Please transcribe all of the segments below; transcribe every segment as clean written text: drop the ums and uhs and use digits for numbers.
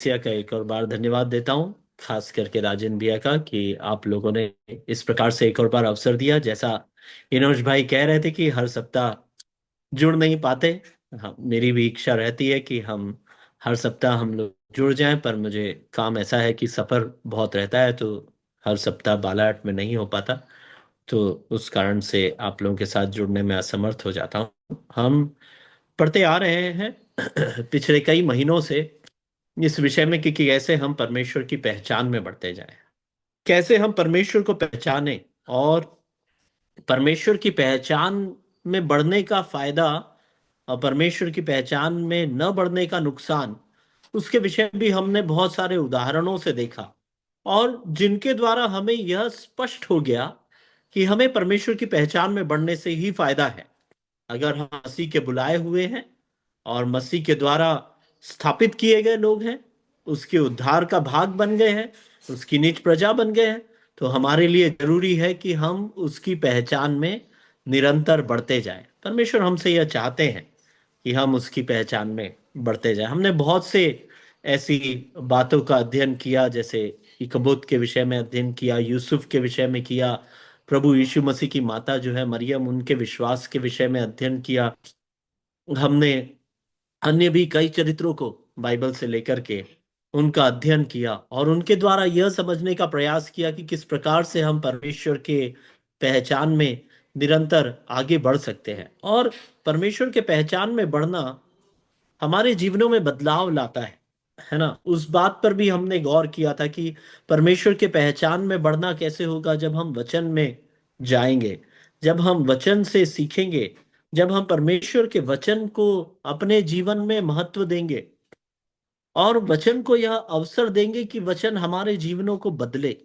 सिया का एक और बार धन्यवाद देता हूँ, खास करके राजन भैया का, कि आप लोगों ने इस प्रकार से एक और बार अवसर दिया। जैसा इनोज भाई कह रहे थे कि हर सप्ताह जुड़ नहीं पाते। हाँ, मेरी भी इच्छा रहती है कि हम हर सप्ताह हम लोग जुड़ जाएं, पर मुझे काम ऐसा है कि सफर बहुत रहता है, तो हर सप्ताह बालाट में नहीं हो पाता। तो उस कारण से आप लोगों के साथ जुड़ने में असमर्थ हो जाता हूँ। हम पढ़ते आ रहे हैं पिछले कई महीनों से इस विषय में कि कैसे हम परमेश्वर की पहचान में बढ़ते जाएं, कैसे हम परमेश्वर को पहचानें, और परमेश्वर की पहचान में बढ़ने का फायदा और परमेश्वर की पहचान में न बढ़ने का नुकसान, उसके विषय में भी हमने बहुत सारे उदाहरणों से देखा, और जिनके द्वारा हमें यह स्पष्ट हो गया कि हमें परमेश्वर की पहचान में बढ़ने से ही फायदा है। अगर हम मसीह के बुलाए हुए हैं और मसीह के द्वारा स्थापित किए गए लोग हैं, उसके उद्धार का भाग बन गए हैं, उसकी निज प्रजा बन गए हैं, तो हमारे लिए जरूरी है कि हम उसकी पहचान में निरंतर बढ़ते जाएं। परमेश्वर हमसे यह चाहते हैं कि हम उसकी पहचान में बढ़ते जाएं। हमने बहुत से ऐसी बातों का अध्ययन किया, जैसे इकबोत के विषय में अध्ययन किया, यूसुफ के विषय में किया, प्रभु यीशु मसीह की माता जो है मरियम, उनके विश्वास के विषय में अध्ययन किया। हमने अन्य भी कई चरित्रों को बाइबल से लेकर के उनका अध्ययन किया, और उनके द्वारा यह समझने का प्रयास किया कि किस प्रकार से हम परमेश्वर के पहचान में निरंतर आगे बढ़ सकते हैं। और परमेश्वर के पहचान में बढ़ना हमारे जीवनों में बदलाव लाता है ना। उस बात पर भी हमने गौर किया था कि परमेश्वर के पहचान में बढ़ना कैसे होगा, जब हम वचन में जाएंगे, जब हम वचन से सीखेंगे, जब हम परमेश्वर के वचन को अपने जीवन में महत्व देंगे और वचन को यह अवसर देंगे कि वचन हमारे जीवनों को बदले।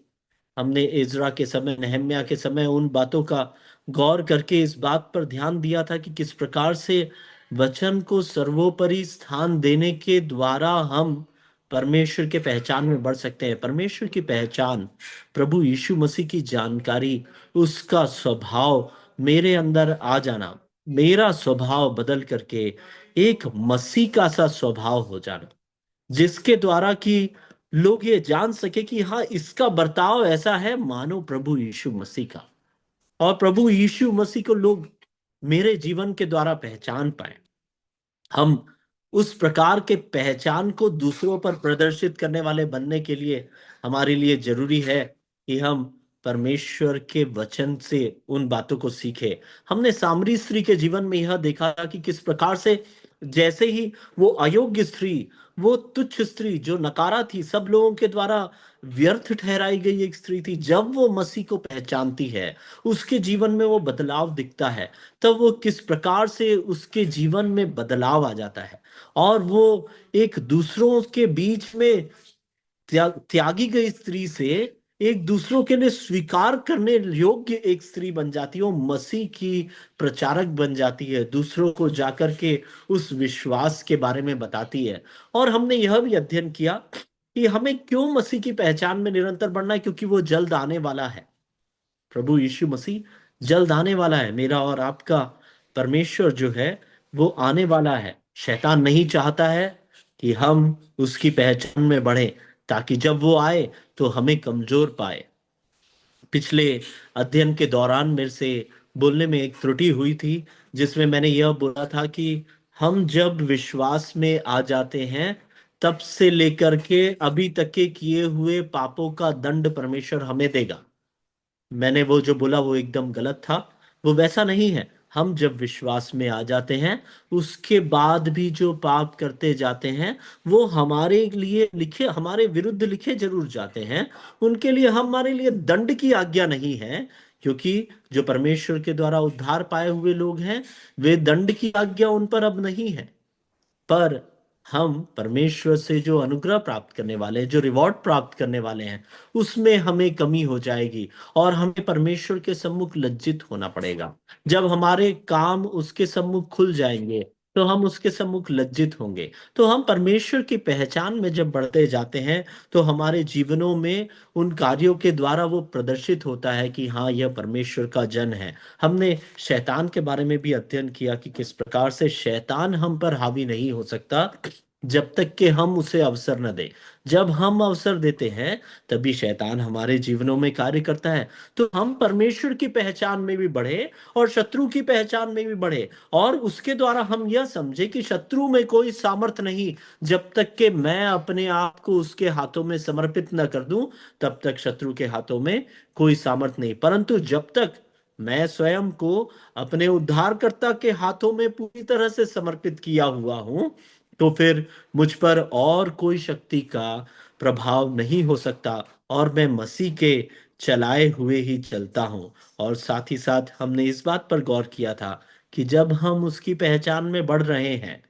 हमने इज़रा के समय, नहम्याह के समय उन बातों का गौर करके इस बात पर ध्यान दिया था कि किस प्रकार से वचन को सर्वोपरि स्थान देने के द्वारा हम परमेश्वर के पहचान में बढ़ सकते हैं। परमेश्वर की पहचान, प्रभु यीशु मसीह की जानकारी, उसका स्वभाव मेरे अंदर आ जाना, मेरा स्वभाव बदल करके एक मसीह का सा स्वभाव हो जाना, जिसके द्वारा कि लोग ये जान सके कि हाँ, इसका बर्ताव ऐसा है मानो प्रभु यीशु मसीह का, और प्रभु यीशु मसीह को लोग मेरे जीवन के द्वारा पहचान पाए। हम उस प्रकार के पहचान को दूसरों पर प्रदर्शित करने वाले बनने के लिए हमारे लिए जरूरी है कि हम परमेश्वर के वचन से उन बातों को सीखे। हमने सामरी स्त्री के जीवन में यह देखा कि किस प्रकार से जैसे ही वो अयोग्य स्त्री, वो तुच्छ स्त्री जो नकारा थी, सब लोगों के द्वारा व्यर्थ ठहराई गई एक स्त्री थी, जब वो मसीह को पहचानती है, उसके जीवन में वो बदलाव दिखता है, तब वो किस प्रकार से उसके जीवन में बदलाव आ जाता है, और वो एक दूसरों के बीच में त्यागी गई स्त्री से एक दूसरों के लिए स्वीकार करने योग्य एक स्त्री बन जाती है। वो मसीह की प्रचारक बन जाती है, दूसरों को जाकर के उस विश्वास के बारे में बताती है। और हमने यह भी अध्ययन किया कि हमें क्यों मसीह की पहचान में निरंतर बढ़ना है, क्योंकि वो जल्द आने वाला है। प्रभु यीशु मसीह जल्द आने वाला है। मेरा और आपका परमेश्वर जो है वो आने वाला है। शैतान नहीं चाहता है कि हम उसकी पहचान में बढ़े, ताकि जब वो आए तो हमें कमजोर पाए। पिछले अध्ययन के दौरान मेरे से बोलने में एक त्रुटि हुई थी, जिसमें मैंने यह बोला था कि हम जब विश्वास में आ जाते हैं, तब से लेकर के अभी तक के किए हुए पापों का दंड परमेश्वर हमें देगा। मैंने वो जो बोला वो एकदम गलत था। वो वैसा नहीं है। हम जब विश्वास में आ जाते हैं, उसके बाद भी जो पाप करते जाते हैं, वो हमारे लिए लिखे, हमारे विरुद्ध लिखे जरूर जाते हैं। उनके लिए हमारे लिए दंड की आज्ञा नहीं है, क्योंकि जो परमेश्वर के द्वारा उद्धार पाए हुए लोग हैं, वे दंड की आज्ञा उन पर अब नहीं है। पर हम परमेश्वर से जो अनुग्रह प्राप्त करने वाले हैं, जो रिवॉर्ड प्राप्त करने वाले हैं, उसमें हमें कमी हो जाएगी, और हमें परमेश्वर के सम्मुख लज्जित होना पड़ेगा। जब हमारे काम उसके सम्मुख खुल जाएंगे, तो हम उसके सम्मुख लज्जित होंगे। तो हम परमेश्वर की पहचान में जब बढ़ते जाते हैं, तो हमारे जीवनों में उन कार्यों के द्वारा वो प्रदर्शित होता है कि हाँ, यह परमेश्वर का जन है। हमने शैतान के बारे में भी अध्ययन किया कि किस प्रकार से शैतान हम पर हावी नहीं हो सकता, जब तक कि हम उसे अवसर न दें। जब हम अवसर देते हैं तभी शैतान हमारे जीवनों में कार्य करता है। तो हम परमेश्वर की पहचान में भी बढ़े और शत्रु की पहचान में भी बढ़े, और उसके द्वारा हम यह समझे कि शत्रु में कोई सामर्थ नहीं। जब तक कि मैं अपने आप को उसके हाथों में समर्पित न कर दूं, तब तक शत्रु के हाथों में कोई सामर्थ नहीं। परंतु जब तक मैं स्वयं को अपने उद्धारकर्ता के हाथों में पूरी तरह से समर्पित किया हुआ हूं, तो फिर मुझ पर और कोई शक्ति का प्रभाव नहीं हो सकता, और मैं मसीह के चलाए हुए ही चलता हूं। और साथ ही साथ हमने इस बात पर गौर किया था कि जब हम उसकी पहचान में बढ़ रहे हैं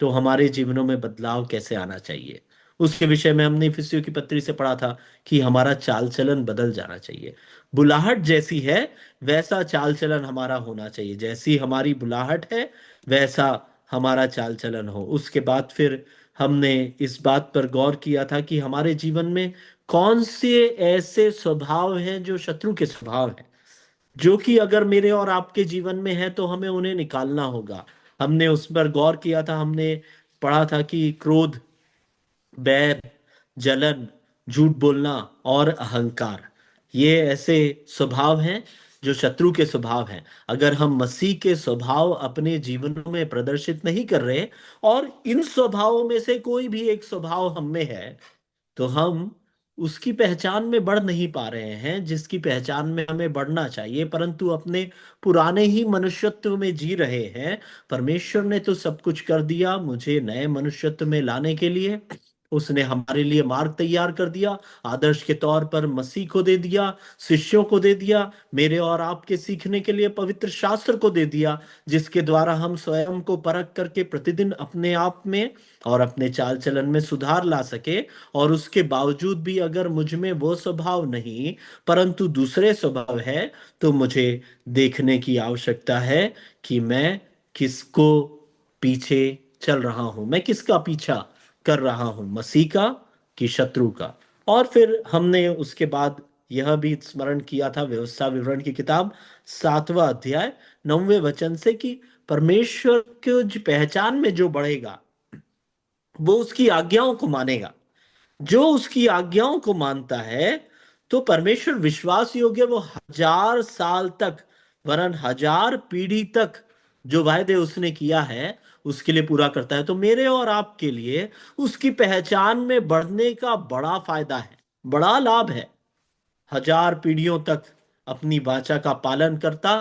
तो हमारे जीवनों में बदलाव कैसे आना चाहिए। उसके विषय में हमने इफिसियों की पत्री से पढ़ा था कि हमारा चाल चलन बदल जाना चाहिए। बुलाहट जैसी है वैसा चाल चलन हमारा होना चाहिए, जैसी हमारी बुलाहट है वैसा हमारा चाल चलन हो। उसके बाद फिर हमने इस बात पर गौर किया था कि हमारे जीवन में कौन से ऐसे स्वभाव हैं जो शत्रु के स्वभाव हैं, जो कि अगर मेरे और आपके जीवन में है तो हमें उन्हें निकालना होगा। हमने उस पर गौर किया था, हमने पढ़ा था कि क्रोध, बैर, जलन, झूठ बोलना और अहंकार, ये ऐसे स्वभाव हैं जो शत्रु के स्वभाव हैं। अगर हम मसीह के स्वभाव अपने जीवनों में प्रदर्शित नहीं कर रहे और इन स्वभावों में से कोई भी एक स्वभाव हम में है, तो हम उसकी पहचान में बढ़ नहीं पा रहे हैं जिसकी पहचान में हमें बढ़ना चाहिए, परंतु अपने पुराने ही मनुष्यत्व में जी रहे हैं। परमेश्वर ने तो सब कुछ कर दिया मुझे नए मनुष्यत्व में लाने के लिए। उसने हमारे लिए मार्ग तैयार कर दिया, आदर्श के तौर पर मसीह को दे दिया, शिष्यों को दे दिया, मेरे और आपके सीखने के लिए पवित्र शास्त्र को दे दिया, जिसके द्वारा हम स्वयं को परख करके प्रतिदिन अपने आप में और अपने चाल चलन में सुधार ला सके। और उसके बावजूद भी अगर मुझ में वो स्वभाव नहीं परंतु दूसरे स्वभाव है, तो मुझे देखने की आवश्यकता है कि मैं किसको पीछे चल रहा हूं, मैं किसका पीछा कर रहा हूं, मसीह का कि शत्रु का। और फिर हमने उसके बाद यह भी स्मरण किया था व्यवस्था विवरण की किताब 7वां अध्याय 9वें वचन से कि परमेश्वर को जो पहचान में जो बढ़ेगा वो उसकी आज्ञाओं को मानेगा। जो उसकी आज्ञाओं को मानता है तो परमेश्वर विश्वास योग्य, वो 1000 साल तक वरन 1000 पीढ़ी तक जो वायदे उसने किया है उसके लिए पूरा करता है। तो मेरे और आपके लिए उसकी पहचान में बढ़ने का बड़ा फायदा है, बड़ा लाभ है। 1000 पीढ़ियों तक अपनी वाचा का पालन करता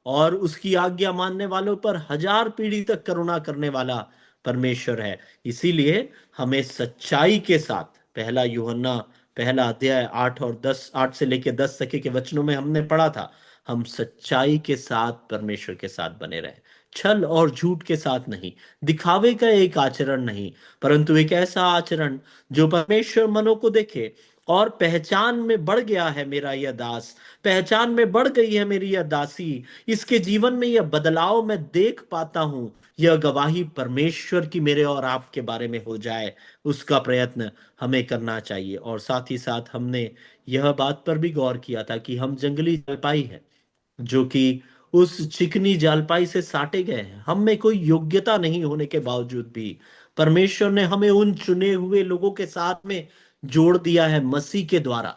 और उसकी आज्ञा मानने वालों पर 1000 पीढ़ी तक करुणा करने वाला परमेश्वर है। इसीलिए हमें सच्चाई के साथ, पहला यूहन्ना पहला अध्याय 8 और 10, 8 से लेकर 10 तक के वचनों में हमने पढ़ा था, हम सच्चाई के साथ परमेश्वर के साथ बने रहे, छल और झूठ के साथ नहीं, दिखावे का एक आचरण नहीं, परंतु एक ऐसा आचरण जो परमेश्वर मनों को देखे। और पहचान में बढ़ गया है मेरा यह दास, पहचान में बढ़ गई है मेरी यह दासी, इसके जीवन में यह बदलाव मैं देख पाता हूं, यह गवाही परमेश्वर की मेरे और आपके बारे में हो जाए, उसका प्रयत्न हमें करना चाहिए। और साथ ही साथ हमने यह बात पर भी गौर किया था कि हम जंगली जलपाई हैं, जो कि उस चिकनी जालपाई से साटे गए हैं। हम में कोई योग्यता नहीं होने के बावजूद भी परमेश्वर ने हमें उन चुने हुए लोगों के साथ में जोड़ दिया है मसीह के द्वारा।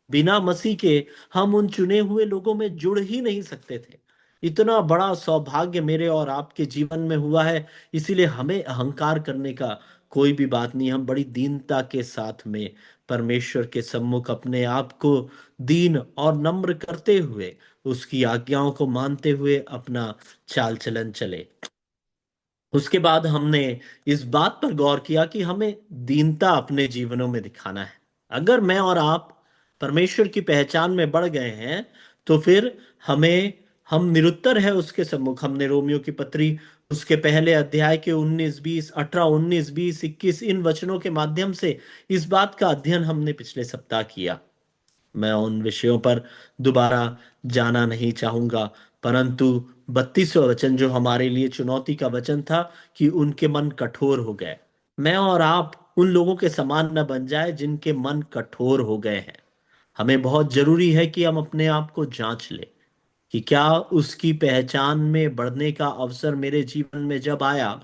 बिना मसीह के हम उन चुने हुए लोगों में जुड़ ही नहीं सकते थे। इतना बड़ा सौभाग्य मेरे और आपके जीवन में हुआ है। इसीलिए हमें अहंकार करने का कोई भी बात नहीं। हम बड़ी दीनता के साथ में परमेश्वर के सम्मुख अपने आप को दीन और नम्र करते हुए उसकी आज्ञाओं को मानते हुए अपना चाल चलन चले। उसके बाद हमने इस बात पर गौर किया कि हमें दीनता अपने जीवनों में दिखाना है। अगर मैं और आप परमेश्वर की पहचान में बढ़ गए हैं तो फिर हमें हम निरुत्तर है उसके सम्मुख। हमने रोमियो की पत्री उसके पहले अध्याय के 19 20 18 19 20 21 इन वचनों के माध्यम से इस बात का अध्ययन हमने पिछले सप्ताह किया। मैं उन विषयों पर दोबारा जाना नहीं चाहूंगा, परंतु 32वां वचन जो हमारे लिए चुनौती का वचन था कि उनके मन कठोर हो गए। मैं और आप उन लोगों के समान न बन जाए जिनके मन कठोर हो गए हैं। हमें बहुत जरूरी है कि हम अपने आप को जांच लें कि क्या उसकी पहचान में बढ़ने का अवसर मेरे जीवन में जब आया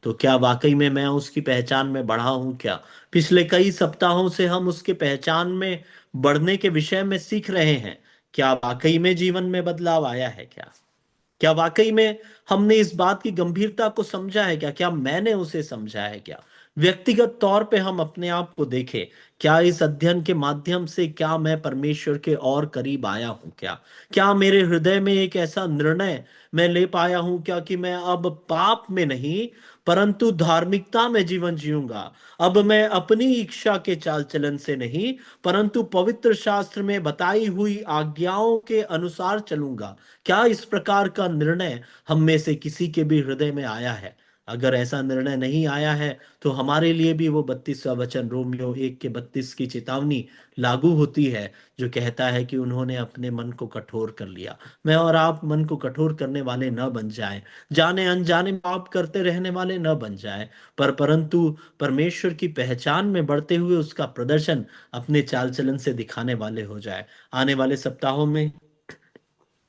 तो क्या वाकई में मैं उसकी पहचान में बढ़ा हूं क्या? पिछले कई सप्ताहों से हम उसके पहचान में बढ़ने के विषय में सीख रहे हैं। क्या वाकई में जीवन में बदलाव आया है क्या? क्या वाकई में हमने इस बात की गंभीरता को समझा है क्या? क्या मैंने उसे समझा है क्या? व्यक्तिगत तौर पे हम अपने आप को देखें। क्या इस अध्ययन के माध्यम से क्या मैं परमेश्वर के और करीब आया हूं क्या? क्या मेरे हृदय में एक ऐसा निर्णय मैं ले पाया हूं क्या कि मैं अब पाप में नहीं परंतु धार्मिकता में जीवन जीऊंगा? अब मैं अपनी इच्छा के चाल चलन से नहीं परंतु पवित्र शास्त्र में बताई हुई आज्ञाओं के अनुसार चलूंगा। क्या इस प्रकार का निर्णय हम में से किसी के भी हृदय में आया है? अगर ऐसा निर्णय नहीं आया है तो हमारे लिए भी वो 32वां वचन रोमियो 1 के 32 की चेतावनी लागू होती है, जो कहता है कि उन्होंने अपने मन को कठोर कर लिया। मैं और आप मन को कठोर करने वाले न बन जाएं, जाने अनजाने पाप करते रहने वाले न बन जाएं, परंतु परमेश्वर की पहचान में बढ़ते हुए उसका प्रदर्शन अपने चाल चलन से दिखाने वाले हो जाए। आने वाले सप्ताहों में,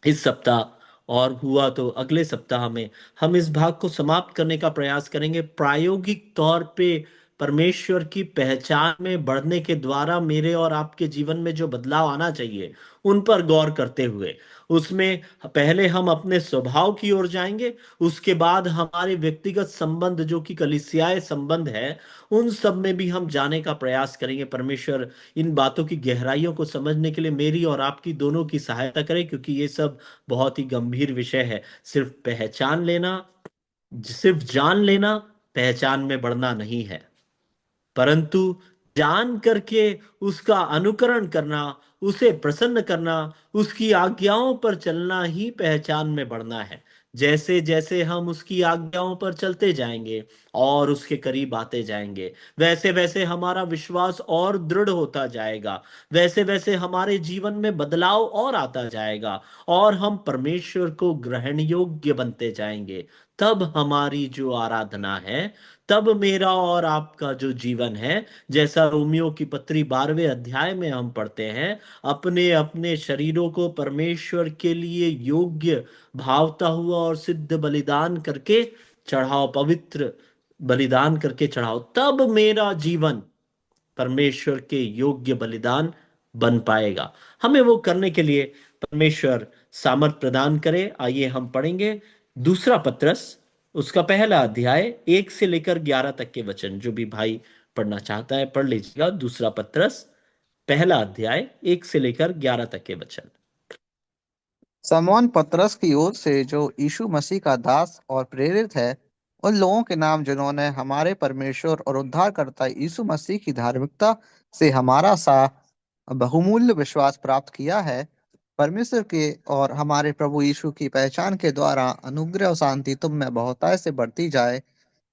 इस सप्ताह और हुआ तो अगले सप्ताह में, हम इस भाग को समाप्त करने का प्रयास करेंगे प्रायोगिक तौर पे। परमेश्वर की पहचान में बढ़ने के द्वारा मेरे और आपके जीवन में जो बदलाव आना चाहिए उन पर गौर करते हुए, उसमें पहले हम अपने स्वभाव की ओर जाएंगे। उसके बाद हमारे व्यक्तिगत संबंध जो कि कलीसियाए संबंध है, उन सब में भी हम जाने का प्रयास करेंगे। परमेश्वर इन बातों की गहराइयों को समझने के लिए मेरी और आपकी दोनों की सहायता करे, क्योंकि ये सब बहुत ही गंभीर विषय है। सिर्फ पहचान लेना, सिर्फ जान लेना पहचान में बढ़ना नहीं है, परंतु जान करके उसका अनुकरण करना, उसे प्रसन्न करना, उसकी आज्ञाओं पर चलना ही पहचान में बढ़ना है। जैसे जैसे हम उसकी आज्ञाओं पर चलते जाएंगे और उसके करीब आते जाएंगे, वैसे वैसे हमारा विश्वास और दृढ़ होता जाएगा, वैसे वैसे हमारे जीवन में बदलाव और आता जाएगा और हम परमेश्वर को ग्रहण योग्य बनते जाएंगे। तब हमारी जो आराधना है, तब मेरा और आपका जो जीवन है, जैसा रोमियो की पत्री 12वें अध्याय में हम पढ़ते हैं, अपने अपने शरीरों को परमेश्वर के लिए योग्य भावता हुआ और सिद्ध बलिदान करके चढ़ाओ, पवित्र बलिदान करके चढ़ाओ, तब मेरा जीवन परमेश्वर के योग्य बलिदान बन पाएगा। हमें वो करने के लिए परमेश्वर सामर्थ प्रदान करे। आइए हम पढ़ेंगे दूसरा पत्रस, उसका पहला अध्याय 1 से लेकर 11 तक के वचन। जो भी भाई पढ़ना चाहता है पढ़ लीजिएगा। दूसरा पत्रस पहला अध्याय 1 से लेकर 11 तक के वचन। समौन पतरस की ओर से जो यीशु मसीह का दास और प्रेरित है, उन लोगों के नाम जिन्होंने हमारे परमेश्वर और उद्धारकर्ता यीशु मसीह की धार्मिकता से हमारा सा बहुमूल्य विश्वास प्राप्त किया है। परमेश्वर के और हमारे प्रभु यीशु की पहचान के द्वारा अनुग्रह और शांति तुम में बहुतायत से बढ़ती जाए,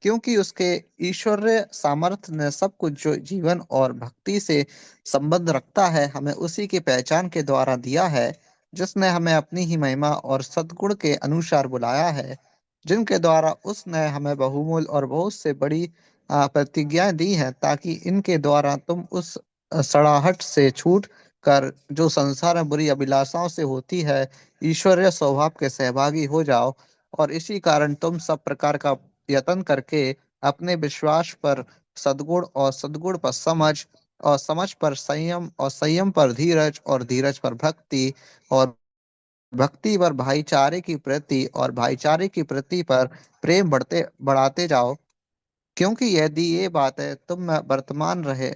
क्योंकि उसके ईश्वरीय सामर्थ्य ने सब कुछ जो जीवन और भक्ति से संबंध रखता है हमें उसी की पहचान के द्वारा दिया है, जिसने हमें अपनी ही महिमा और सद्गुण के अनुसार बुलाया है, जिनके द्वारा उसने हमें बहुमूल्य और बहुत से बड़ी प्रतिज्ञाएं दी हैं, ताकि इनके द्वारा तुम उस सड़ाहट से छूट कर जो संसार में बुरी अभिलाषाओं से होती है, ईश्वरीय स्वभाव के सहभागी हो जाओ। और इसी कारण तुम सब प्रकार का यत्न करके अपने विश्वास पर सद्गुण और सद्गुण पर समझ और समझ पर संयम और संयम पर धीरज और धीरज पर भक्ति और भक्ति पर भाईचारे की प्रति और भाईचारे की प्रति पर प्रेम बढ़ाते जाओ, क्योंकि यदि ये बातें तुम में वर्तमान रहे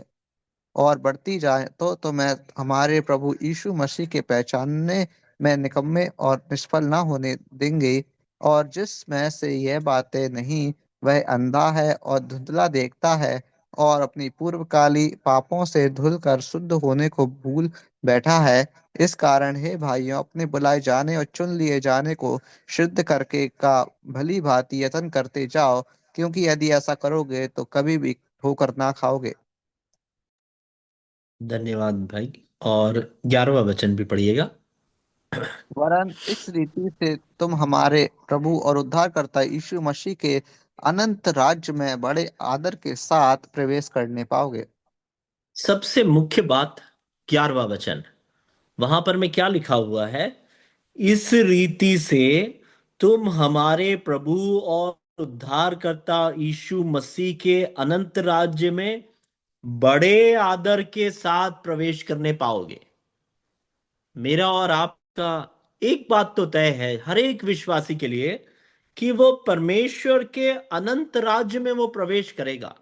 और बढ़ती जाए तो तुम्हें हमारे प्रभु यीशु मसीह के पहचानने में निकम्मे और निष्फल ना होने देंगे। और जिसमें से यह बातें नहीं, वह अंधा है और धुंधला देखता है और अपनी पूर्वकाली पापों से धुलकर शुद्ध होने को भूल बैठा है। इस कारण हे भाइयों, अपने बुलाए जाने और चुन लिए जाने को सिद्ध करके का भली भांति यत्न करते जाओ, क्योंकि यदि ऐसा करोगे तो कभी भी ठोकर ना खाओगे। धन्यवाद भाई। और 11वां वचन भी पढ़िएगा। वरन इस रीति से तुम हमारे प्रभु और उद्धारकर्ता यीशु मसीह के अनंत राज्य में बड़े आदर के साथ प्रवेश करने पाओगे। सबसे मुख्य बात, 11वां वचन, वहां पर में क्या लिखा हुआ है? इस रीति से तुम हमारे प्रभु और उद्धारकर्ता यीशु मसीह के अनंत राज्य में बड़े आदर के साथ प्रवेश करने पाओगे। मेरा और आपका एक बात तो तय है हर एक विश्वासी के लिए कि वो परमेश्वर के अनंत राज्य में वो प्रवेश करेगा।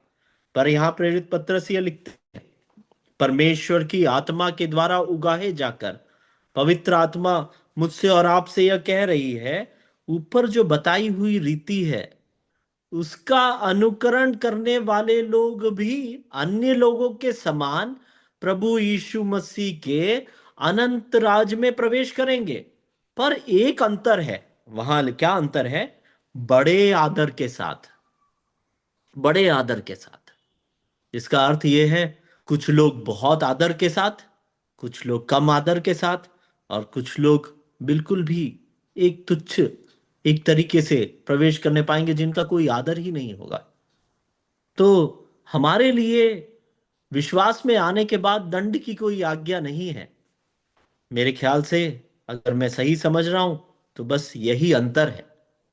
पर यहां प्रेरित पत्रस ये लिखते हैं, परमेश्वर की आत्मा के द्वारा उगाहे जाकर पवित्र आत्मा मुझसे और आपसे यह कह रही है, ऊपर जो बताई हुई रीति है उसका अनुकरण करने वाले लोग भी अन्य लोगों के समान प्रभु यीशु मसीह के अनंत राज में प्रवेश करेंगे। पर एक अंतर है, वहां क्या अंतर है? बड़े आदर के साथ। बड़े आदर के साथ इसका अर्थ यह है, कुछ लोग बहुत आदर के साथ, कुछ लोग कम आदर के साथ, और कुछ लोग बिल्कुल भी एक तुच्छ एक तरीके से प्रवेश करने पाएंगे जिनका कोई आदर ही नहीं होगा। तो हमारे लिए विश्वास में आने के बाद दंड की कोई आज्ञा नहीं है। मेरे ख्याल से अगर मैं सही समझ रहा हूं तो बस यही अंतर है।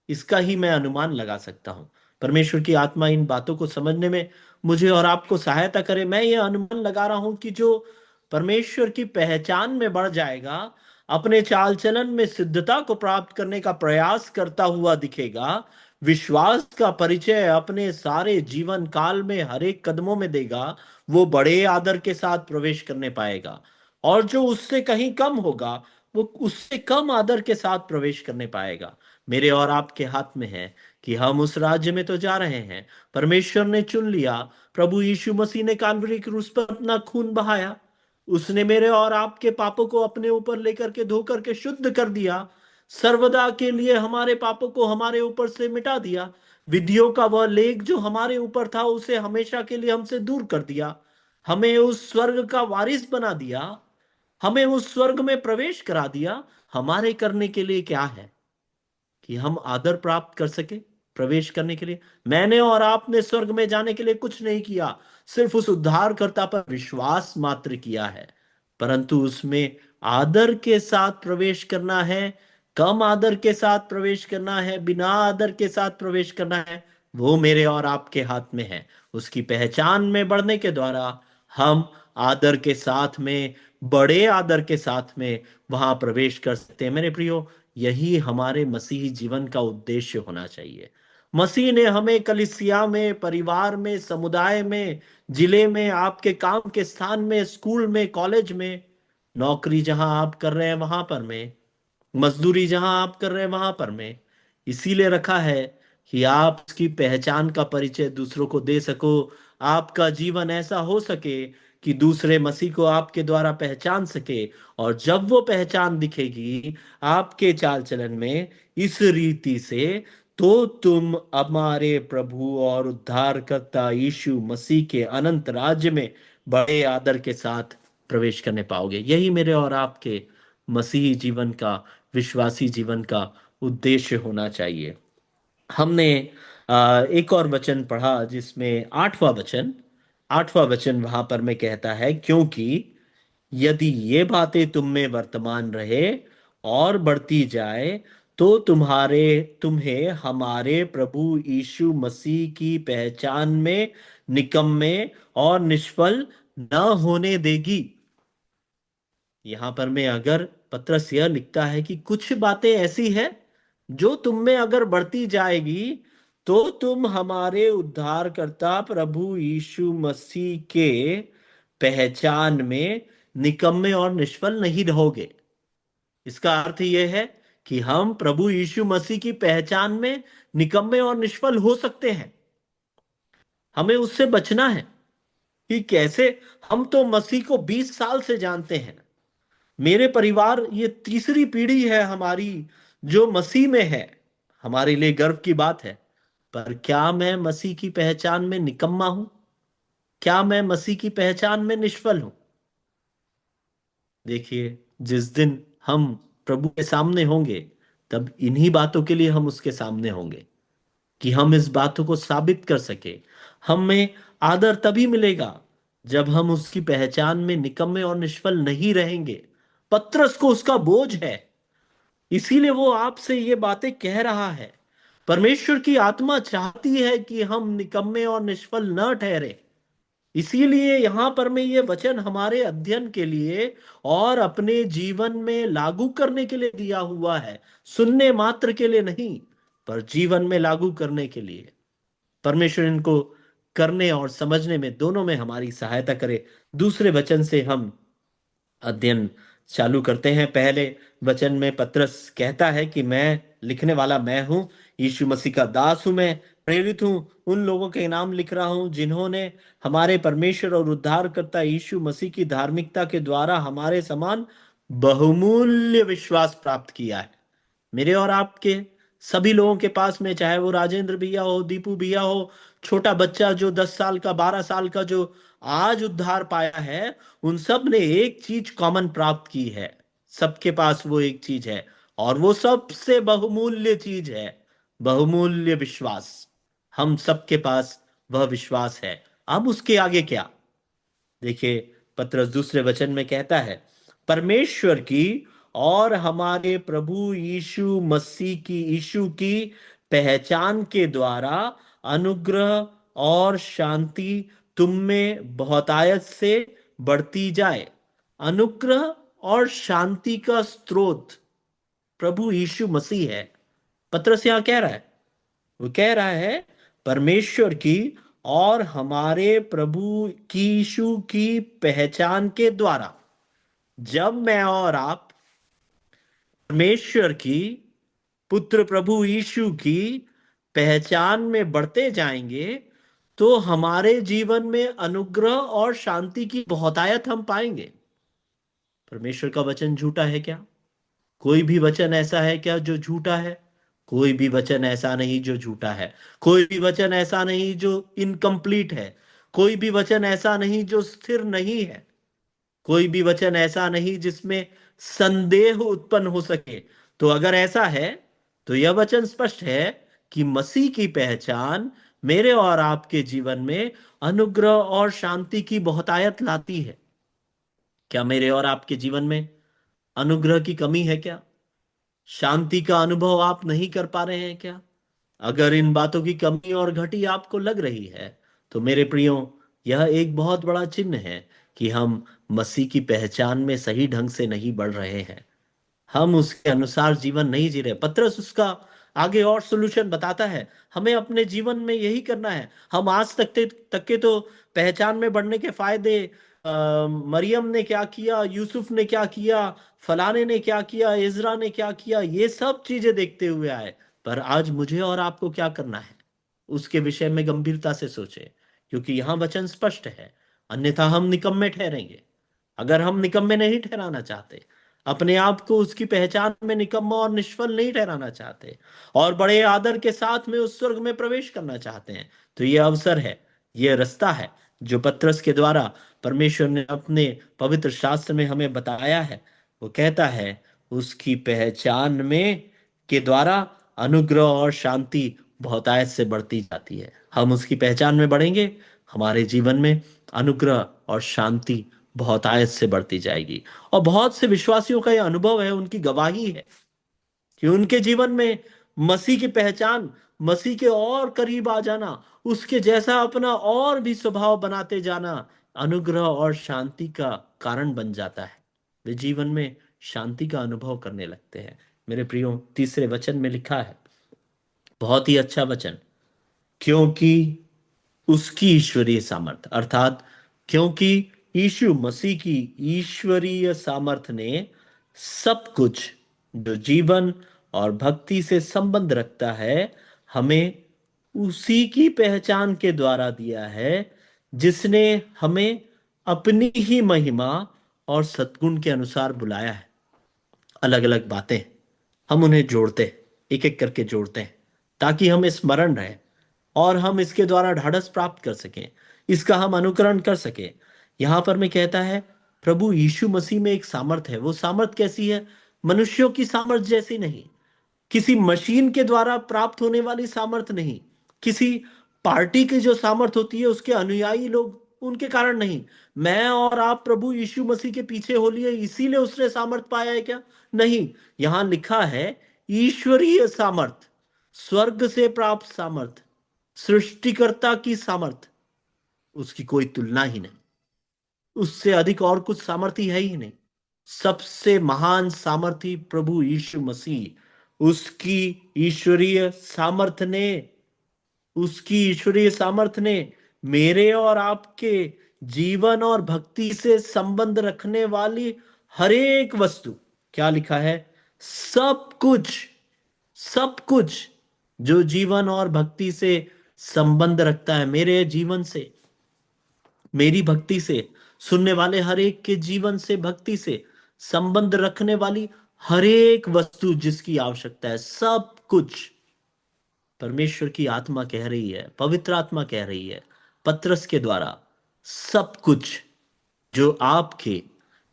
इसका ही मैं अनुमान लगा सकता हूं। परमेश्वर की आत्मा इन बातों को समझने में मुझे और आपको सहायता करे। मैं ये अनुमान लगा रहा हूं कि जो परमेश्वर की पहचान में बढ़ जाएगा, अपने चाल चलन में सिद्धता को प्राप्त करने का प्रयास करता हुआ दिखेगा, विश्वास का परिचय अपने सारे जीवन काल में हर एक कदमों में देगा, वो बड़े आदर के साथ प्रवेश करने पाएगा। और जो उससे कहीं कम होगा, वो उससे कम आदर के साथ प्रवेश करने पाएगा। मेरे और आपके हाथ में है कि हम उस राज्य में तो जा रहे हैं। परमेश्वर ने चुन लिया। प्रभु यीशु मसीह ने काल्वरी क्रूस पर अपना खून बहाया। उसने मेरे और आपके पापों को अपने ऊपर लेकर के धो करके शुद्ध कर दिया। सर्वदा के लिए हमारे पापों को हमारे ऊपर से मिटा दिया। विधियों का वह लेख जो हमारे ऊपर था उसे हमेशा के लिए हमसे दूर कर दिया। हमें उस स्वर्ग का वारिस बना दिया। हमें उस स्वर्ग में प्रवेश करा दिया। हमारे करने के लिए क्या है कि हम आदर प्राप्त कर सके प्रवेश करने के लिए। मैंने और आपने स्वर्ग में जाने के लिए कुछ नहीं किया, सिर्फ उस उद्धारकर्ता पर विश्वास मात्र किया है। परंतु उसमें आदर के साथ प्रवेश करना है, कम आदर के साथ प्रवेश करना है, बिना आदर के साथ प्रवेश करना है, वो मेरे और आपके हाथ में है। उसकी पहचान में बढ़ने के द्वारा हम आदर के साथ में, बड़े आदर के साथ में वहां प्रवेश कर सकते हैं। मेरे प्रियो, यही हमारे मसीही जीवन का उद्देश्य होना चाहिए। मसीह ने हमें कलीसिया में, परिवार में, समुदाय में, जिले में, आपके काम के स्थान में, स्कूल में, कॉलेज में, नौकरी जहां आप कर रहे हैं वहां पर में, मजदूरी जहां आप कर रहे हैं वहां पर में, इसीलिए रखा है कि आप उसकी पहचान का परिचय दूसरों को दे सको। आपका जीवन ऐसा हो सके कि दूसरे मसीह को आपके द्वारा पहचान सके। और जब वो पहचान दिखेगी आपके चाल चलन में इस रीति से, तो तुम हमारे प्रभु और उद्धारकर्ता यीशु मसीह के अनंत राज्य में बड़े आदर के साथ प्रवेश करने पाओगे। यही मेरे और आपके मसीही जीवन का, विश्वासी जीवन का उद्देश्य होना चाहिए। हमने एक और वचन पढ़ा जिसमें आठवां वचन वहां पर में कहता है, क्योंकि यदि ये बातें तुम में वर्तमान रहे और बढ़ती जाए, तो तुम्हें हमारे प्रभु यीशु मसीह की पहचान में निकम्मे और निष्फल न होने देगी। यहां पर मैं अगर पत्रस यह लिखता है कि कुछ बातें ऐसी हैं जो तुम में अगर बढ़ती जाएगी, तो तुम हमारे उद्धारकर्ता प्रभु यीशु मसीह के पहचान में निकम्मे और निष्फल नहीं रहोगे। इसका अर्थ यह है कि हम प्रभु यीशु मसीह की पहचान में निकम्मे और निष्फल हो सकते हैं। हमें उससे बचना है कि कैसे। हम तो मसीह को 20 साल से जानते हैं। मेरे परिवार, ये तीसरी पीढ़ी है हमारी जो मसीह में है। हमारे लिए गर्व की बात है। पर क्या मैं मसीह की पहचान में निकम्मा हूं? क्या मैं मसीह की पहचान में निष्फल हूं? देखिए, जिस दिन हम प्रभु के सामने होंगे, तब इन्हीं बातों के लिए हम उसके सामने होंगे कि हम इस बातों को साबित कर सके। हमें आदर तभी मिलेगा जब हम उसकी पहचान में निकम्मे और निष्फल नहीं रहेंगे। पत्रस को उसका बोझ है, इसीलिए वो आपसे ये बातें कह रहा है। परमेश्वर की आत्मा चाहती है कि हम निकम्मे और निष्फल न ठहरे। इसीलिए यहां पर में ये वचन हमारे अध्ययन के लिए और अपने जीवन में लागू करने के लिए दिया हुआ है। सुनने मात्र के लिए नहीं, पर जीवन में लागू करने के लिए। परमेश्वर इनको करने और समझने में दोनों में हमारी सहायता करे। दूसरे वचन से हम अध्ययन चालू करते हैं। पहले वचन में पतरस कहता है कि मैं लिखने वाला मैं हूं, यीशु मसीह का दास हूं, मैं प्रेरित हूं, उन लोगों के नाम लिख रहा हूं जिन्होंने हमारे परमेश्वर और उद्धारकर्ता यीशु मसीह की धार्मिकता के द्वारा हमारे समान बहुमूल्य विश्वास प्राप्त किया है। मेरे और आपके सभी लोगों के पास में, चाहे वो राजेंद्र भैया हो, दीपू भैया हो, छोटा बच्चा जो 10 साल का, 12 साल का, जो आज उद्धार पाया है, उन सब ने एक चीज कॉमन प्राप्त की है। सबके पास वो एक चीज है, और वो सबसे बहुमूल्य चीज है, बहुमूल्य विश्वास। हम सबके पास वह विश्वास है। अब उसके आगे क्या? देखिए, पत्रस दूसरे वचन में कहता है, परमेश्वर की और हमारे प्रभु यीशु की पहचान के द्वारा अनुग्रह और शांति तुम में बहुतायत से बढ़ती जाए। अनुग्रह और शांति का स्रोत प्रभु यीशु मसीह है। पत्रस यहां कह रहा है, वो कह रहा है, परमेश्वर की और हमारे प्रभु की यीशु की पहचान के द्वारा जब मैं और आप परमेश्वर की, पुत्र प्रभु यीशु की पहचान में बढ़ते जाएंगे, तो हमारे जीवन में अनुग्रह और शांति की बहुतायत हम पाएंगे। परमेश्वर का वचन झूठा है क्या? कोई भी वचन ऐसा है क्या जो झूठा है? कोई भी वचन ऐसा नहीं जो झूठा है। कोई भी वचन ऐसा नहीं जो इनकम्प्लीट है। कोई भी वचन ऐसा नहीं जो स्थिर नहीं है। कोई भी वचन ऐसा नहीं जिसमें संदेह उत्पन्न हो सके। तो अगर ऐसा है, तो यह वचन स्पष्ट है कि मसीह की पहचान मेरे और आपके जीवन में अनुग्रह और शांति की बहुतायत लाती है। क्या मेरे और आपके जीवन में अनुग्रह की कमी है क्या? शांति का अनुभव आप नहीं कर पा रहे हैं क्या? अगर इन बातों की कमी और घटी आपको लग रही है, तो मेरे प्रियो, यह एक बहुत बड़ा चिन्ह है कि हम मसीह की पहचान में सही ढंग से नहीं बढ़ रहे हैं। हम उसके अनुसार जीवन नहीं जी रहे। पत्रस उसका आगे और सॉल्यूशन बताता है। हमें अपने जीवन में यही करना है। हम आज तक के तो पहचान में बढ़ने के फायदे, मरियम ने क्या किया, यूसुफ ने क्या किया, फलाने ने क्या किया, इजरा ने क्या किया, ये सब चीजें देखते हुए आए। पर आज मुझे और आपको क्या करना है, उसके विषय में गंभीरता से सोचें, क्योंकि यहां वचन स्पष्ट है, अन्यथा हम निकम्मे ठहरेंगे। अगर हम निकम्मे नहीं ठहराना चाहते, अपने आप को उसकी पहचान में निकम्मा और निष्फल नहीं ठहराना चाहते, और बड़े आदर के साथ में उस स्वर्ग में प्रवेश करना चाहते हैं, तो ये अवसर है, ये रास्ता है जो पत्रस के द्वारा परमेश्वर ने अपने पवित्र शास्त्र में हमें बताया है। वो कहता है, उसकी पहचान में के द्वारा अनुग्रह और शांति बहुतायत से बढ़ती जाती है। हम उसकी पहचान में बढ़ेंगे, हमारे जीवन में अनुग्रह और शांति बहुतायत से बढ़ती जाएगी। और बहुत से विश्वासियों का यह अनुभव है, उनकी गवाही है कि उनके जीवन में मसीह की पहचान, मसीह के और करीब आ जाना, उसके जैसा अपना और भी स्वभाव बनाते जाना अनुग्रह और शांति का कारण बन जाता है। वे जीवन में शांति का अनुभव करने लगते हैं। मेरे प्रियो, तीसरे वचन में लिखा है, बहुत ही अच्छा वचन, क्योंकि उसकी ईश्वरीय सामर्थ, अर्थात क्योंकि यीशु मसीह की ईश्वरीय सामर्थ ने सब कुछ जो जीवन और भक्ति से संबंध रखता है, हमें उसी की पहचान के द्वारा दिया है, जिसने हमें अपनी ही महिमा और सद्गुण के अनुसार बुलाया है। अलग अलग बातें हम उन्हें जोड़ते हैं, एक एक करके जोड़ते हैं, ताकि हम स्मरण रहे और हम इसके द्वारा ढाढ़स प्राप्त कर सकें, इसका हम अनुकरण कर सकें। यहां पर मैं कहता है, प्रभु यीशु मसीह में एक सामर्थ है। वो सामर्थ कैसी है? मनुष्यों की सामर्थ जैसी नहीं, किसी मशीन के द्वारा प्राप्त होने वाली सामर्थ नहीं, किसी पार्टी की जो सामर्थ होती है उसके अनुयायी लोग उनके कारण नहीं। मैं और आप प्रभु यीशु मसीह के पीछे हो लिए इसीलिए उसने सामर्थ पाया है क्या? नहीं। यहां लिखा है ईश्वरीय सामर्थ। स्वर्ग से प्राप्त सामर्थ, सृष्टिकर्ता की सामर्थ, उसकी कोई तुलना ही नहीं। उससे अधिक और कुछ सामर्थी है ही नहीं। सबसे महान सामर्थी प्रभु यीशु मसीह, ईश्वरीय सामर्थ ने उसकी ईश्वरीय सामर्थ ने मेरे और आपके जीवन और भक्ति से संबंध रखने वाली हर एक वस्तु, क्या लिखा है, सब कुछ, सब कुछ जो जीवन और भक्ति से संबंध रखता है, मेरे जीवन से, मेरी भक्ति से, सुनने वाले हर एक के जीवन से, भक्ति से संबंध रखने वाली हर एक वस्तु जिसकी आवश्यकता है, सब कुछ परमेश्वर की आत्मा कह रही है, पवित्र आत्मा कह रही है पत्रस के द्वारा, सब कुछ जो आपके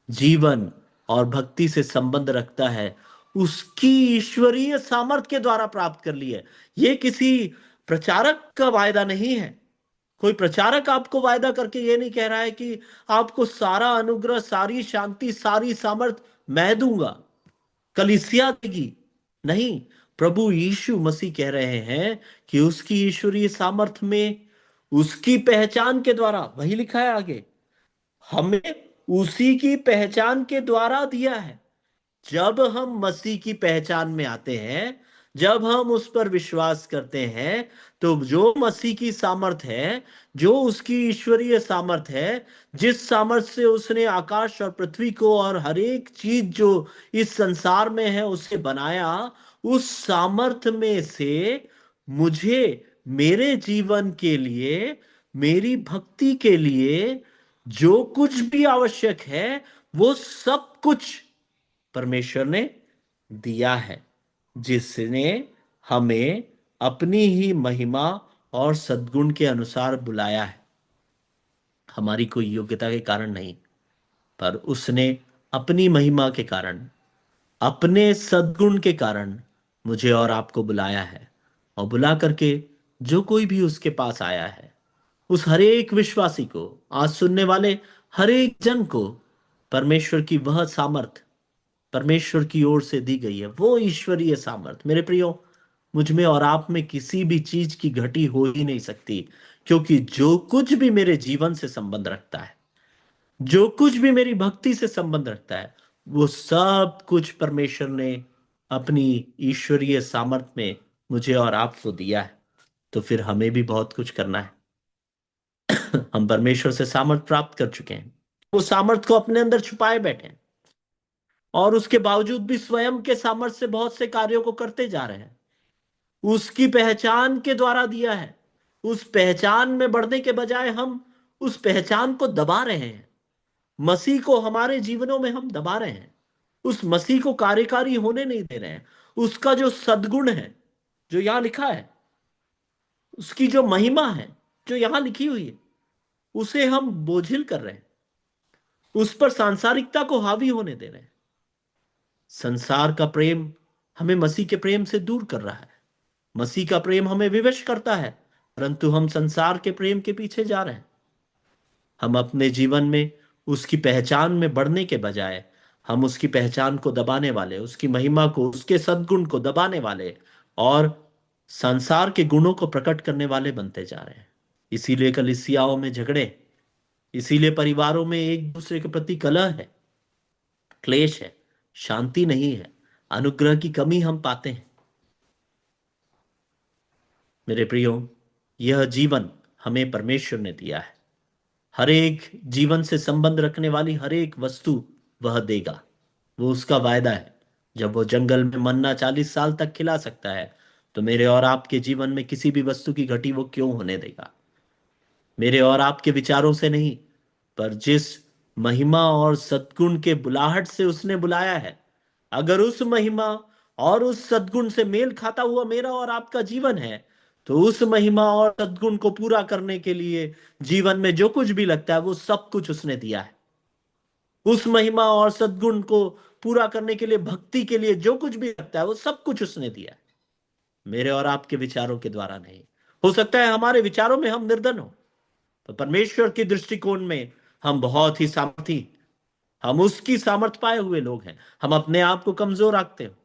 जीवन और भक्ति से संबंध रखता है, उसकी ईश्वरीय सामर्थ के द्वारा प्राप्त कर ली है। यह किसी प्रचारक का वायदा नहीं है। कोई प्रचारक आपको वायदा करके ये नहीं कह रहा है कि आपको सारा अनुग्रह, सारी शांति, सारी सामर्थ मैं दूंगा, कलीसिया देगी। नहीं, प्रभु यीशु मसीह कह रहे हैं कि उसकी ईश्वरीय सामर्थ में, उसकी पहचान के द्वारा, वही लिखा है आगे, हमें उसी की पहचान के द्वारा दिया है। जब हम मसीह की पहचान में आते हैं, जब हम उस पर विश्वास करते हैं, तो जो मसीह की सामर्थ है, जो उसकी ईश्वरीय सामर्थ है, जिस सामर्थ से उसने आकाश और पृथ्वी को और हर एक चीज जो इस संसार में है उसे बनाया, उस सामर्थ में से मुझे मेरे जीवन के लिए, मेरी भक्ति के लिए जो कुछ भी आवश्यक है, वो सब कुछ परमेश्वर ने दिया है, जिसने हमें अपनी ही महिमा और सद्गुण के अनुसार बुलाया है। हमारी कोई योग्यता के कारण नहीं, पर उसने अपनी महिमा के कारण, अपने सद्गुण के कारण मुझे और आपको बुलाया है। और बुला करके जो कोई भी उसके पास आया है, उस हरेक विश्वासी को, आज सुनने वाले हर एक जन को, परमेश्वर की वह सामर्थ, परमेश्वर की ओर से दी गई है, वो ईश्वरीय सामर्थ, मेरे प्रियो, मुझ में और आप में किसी भी चीज की घटी हो ही नहीं सकती। क्योंकि जो कुछ भी मेरे जीवन से संबंध रखता है, जो कुछ भी मेरी भक्ति से संबंध रखता है, वो सब कुछ परमेश्वर ने अपनी ईश्वरीय सामर्थ में मुझे और आपको दिया है। तो फिर हमें भी बहुत कुछ करना है। हम परमेश्वर से सामर्थ प्राप्त कर चुके हैं, वो सामर्थ को अपने अंदर छुपाए बैठे हैं, और उसके बावजूद भी स्वयं के सामर्थ्य से बहुत से कार्यों को करते जा रहे हैं। उसकी पहचान के द्वारा दिया है। उस पहचान में बढ़ने के बजाय हम उस पहचान को दबा रहे हैं। मसीह को हमारे जीवनों में हम दबा रहे हैं। उस मसीह को कार्यकारी होने नहीं दे रहे हैं। उसका जो सद्गुण है, जो यहां लिखा है, उसकी जो महिमा है जो यहां लिखी हुई है, उसे हम बोझिल कर रहे हैं। उस पर सांसारिकता को हावी होने दे रहे हैं। संसार का प्रेम हमें मसीह के प्रेम से दूर कर रहा है। मसीह का प्रेम हमें विवश करता है, परंतु हम संसार के प्रेम के पीछे जा रहे हैं। हम अपने जीवन में उसकी पहचान में बढ़ने के बजाय, हम उसकी पहचान को दबाने वाले, उसकी महिमा को, उसके सद्गुण को दबाने वाले और संसार के गुणों को प्रकट करने वाले बनते जा रहे हैं। इसीलिए कलीसियाओं में झगड़े, इसीलिए परिवारों में एक दूसरे के प्रति कलह है, क्लेश है, शांति नहीं है, अनुग्रह की कमी हम पाते हैं। मेरे प्रियो, यह जीवन हमें परमेश्वर ने दिया है। हर एक जीवन से संबंध रखने वाली हर एक वस्तु वह देगा, वो उसका वायदा है। जब वो जंगल में मन्ना 40 साल तक खिला सकता है, तो मेरे और आपके जीवन में किसी भी वस्तु की घटी वो क्यों होने देगा? मेरे और आपके विचारों से नहीं, पर जिस महिमा और सद्गुण के बुलाहट से उसने बुलाया है, अगर उस महिमा और उस सद्गुण से मेल खाता हुआ मेरा और आपका जीवन है, तो उस महिमा और सद्गुण को पूरा करने के लिए जीवन में जो कुछ भी लगता है वो सब कुछ उसने दिया है। उस महिमा और सद्गुण को पूरा करने के लिए, भक्ति के लिए जो कुछ भी लगता है वो सब कुछ उसने दिया है। मेरे और आपके विचारों के द्वारा नहीं। हो सकता है हमारे विचारों में हम निर्धन हो, तो परमेश्वर के दृष्टिकोण में हम बहुत ही सामर्थी, हम उसकी सामर्थ पाए हुए लोग हैं। हम अपने आप को कमजोर रखते हैं,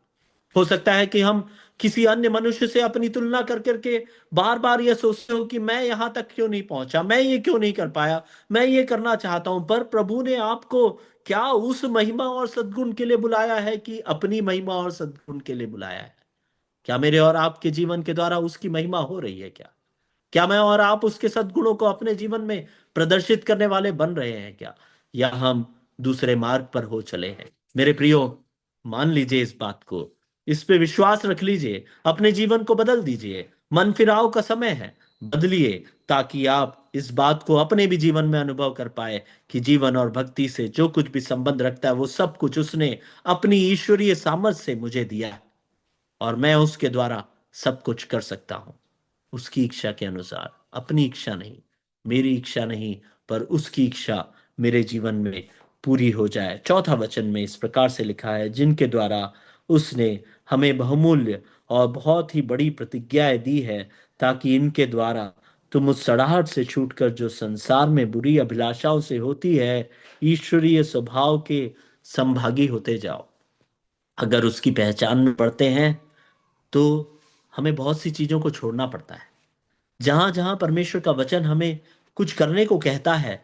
हो सकता है कि हम किसी अन्य मनुष्य से अपनी तुलना कर करके बार बार ये सोचते हो कि मैं यहां तक क्यों नहीं पहुंचा, मैं ये क्यों नहीं कर पाया, मैं ये करना चाहता हूं। पर प्रभु ने आपको क्या उस महिमा और सद्गुण के लिए बुलाया है कि अपनी महिमा और सद्गुण के लिए बुलाया है? क्या मेरे और आपके जीवन के द्वारा उसकी महिमा हो रही है? क्या क्या मैं और आप उसके सद्गुणों को अपने जीवन में प्रदर्शित करने वाले बन रहे हैं क्या? या हम दूसरे मार्ग पर हो चले हैं? मेरे प्रियो, मान लीजिए इस बात को, इस पे विश्वास रख लीजिए, अपने जीवन को बदल दीजिए। मन फिराव का समय है, बदलिए, ताकि आप इस बात को अपने भी जीवन में अनुभव कर पाए कि जीवन और भक्ति से जो कुछ भी संबंध रखता है वो सब कुछ उसने अपनी ईश्वरीय सामर्थ से मुझे दिया है, और मैं उसके द्वारा सब कुछ कर सकता हूं, उसकी इच्छा के अनुसार। अपनी इच्छा नहीं, मेरी इच्छा नहीं, पर उसकी इच्छा मेरे जीवन में पूरी हो जाए। चौथा वचन में इस प्रकार से लिखा है, जिनके द्वारा उसने हमें बहुमूल्य और बहुत ही बड़ी प्रतिज्ञाएं दी है, ताकि इनके द्वारा तुम उस सड़ाहट से छूटकर जो संसार में बुरी अभिलाषाओं से होती है, ईश्वरीय स्वभाव के संभागी होते जाओ। अगर उसकी पहचान में पड़ते हैं तो हमें बहुत सी चीजों को छोड़ना पड़ता है। जहां जहां परमेश्वर का वचन हमें कुछ करने को कहता है,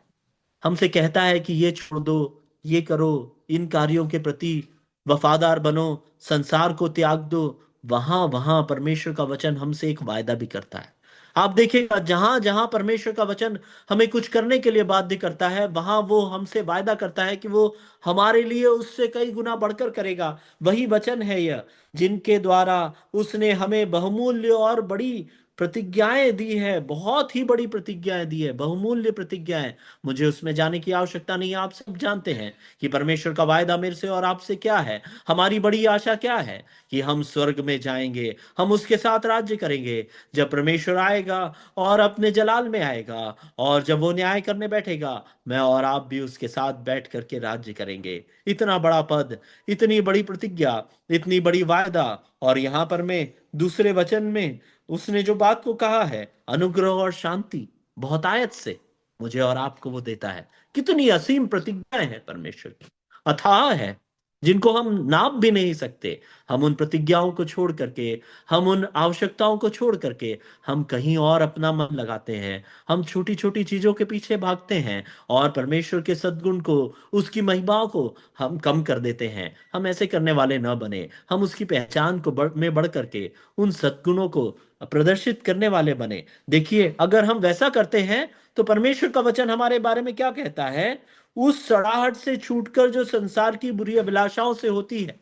हमसे कहता है कि ये छोड़ दो, ये करो, इन कार्यों के प्रति वफादार बनो, संसार को त्याग दो, वहां वहां परमेश्वर का वचन हमसे एक वायदा भी करता है। आप देखिएगा, जहां जहां परमेश्वर का वचन हमें कुछ करने के लिए बाध्य करता है, वहां वो हमसे वायदा करता है कि वो हमारे लिए उससे कई गुना बढ़कर करेगा। वही वचन है यह, जिनके द्वारा उसने हमें बहुमूल्य और बड़ी प्रतिज्ञाएं दी है, बहुत ही बड़ी प्रतिज्ञाएं दी है, बहुमूल्य प्रतिज्ञाएं। मुझे उसमें जाने की आवश्यकता नहीं है, आप सब जानते हैं कि परमेश्वर का वायदा मेरे से और आपसे क्या है। हमारी बड़ी आशा क्या है कि हम स्वर्ग में जाएंगे, हम उसके साथ राज्य करेंगे। जब परमेश्वर आएगा और अपने जलाल में आएगा, और जब वो न्याय करने बैठेगा, मैं और आप भी उसके साथ बैठ करके राज्य करेंगे। इतना बड़ा पद, इतनी बड़ी प्रतिज्ञा, इतनी बड़ी वायदा। और यहां पर मैं दूसरे वचन में उसने जो बात को कहा है, अनुग्रह और शांति बहुतायत से मुझे और आपको वो देता है। कितनी असीम प्रतिज्ञाएं हैं परमेश्वर की, अथाह है, जिनको हम नाप भी नहीं सकते। हम उन प्रतिज्ञाओं को छोड़ करके, हम उन आवश्यकताओं को छोड़ करके, हम कहीं और अपना मन लगाते हैं। हम छोटी छोटी चीजों के पीछे भागते हैं, और परमेश्वर के सद्गुण को, उसकी महिमा को हम कम कर देते हैं। हम ऐसे करने वाले न बने, हम उसकी पहचान को में बढ़ करके उन सद्गुणों को प्रदर्शित करने वाले बने। देखिए, अगर हम वैसा करते हैं तो परमेश्वर का वचन हमारे बारे में क्या कहता है? उस सड़ाहट से छूटकर जो संसार की बुरी अभिलाषाओं से होती है,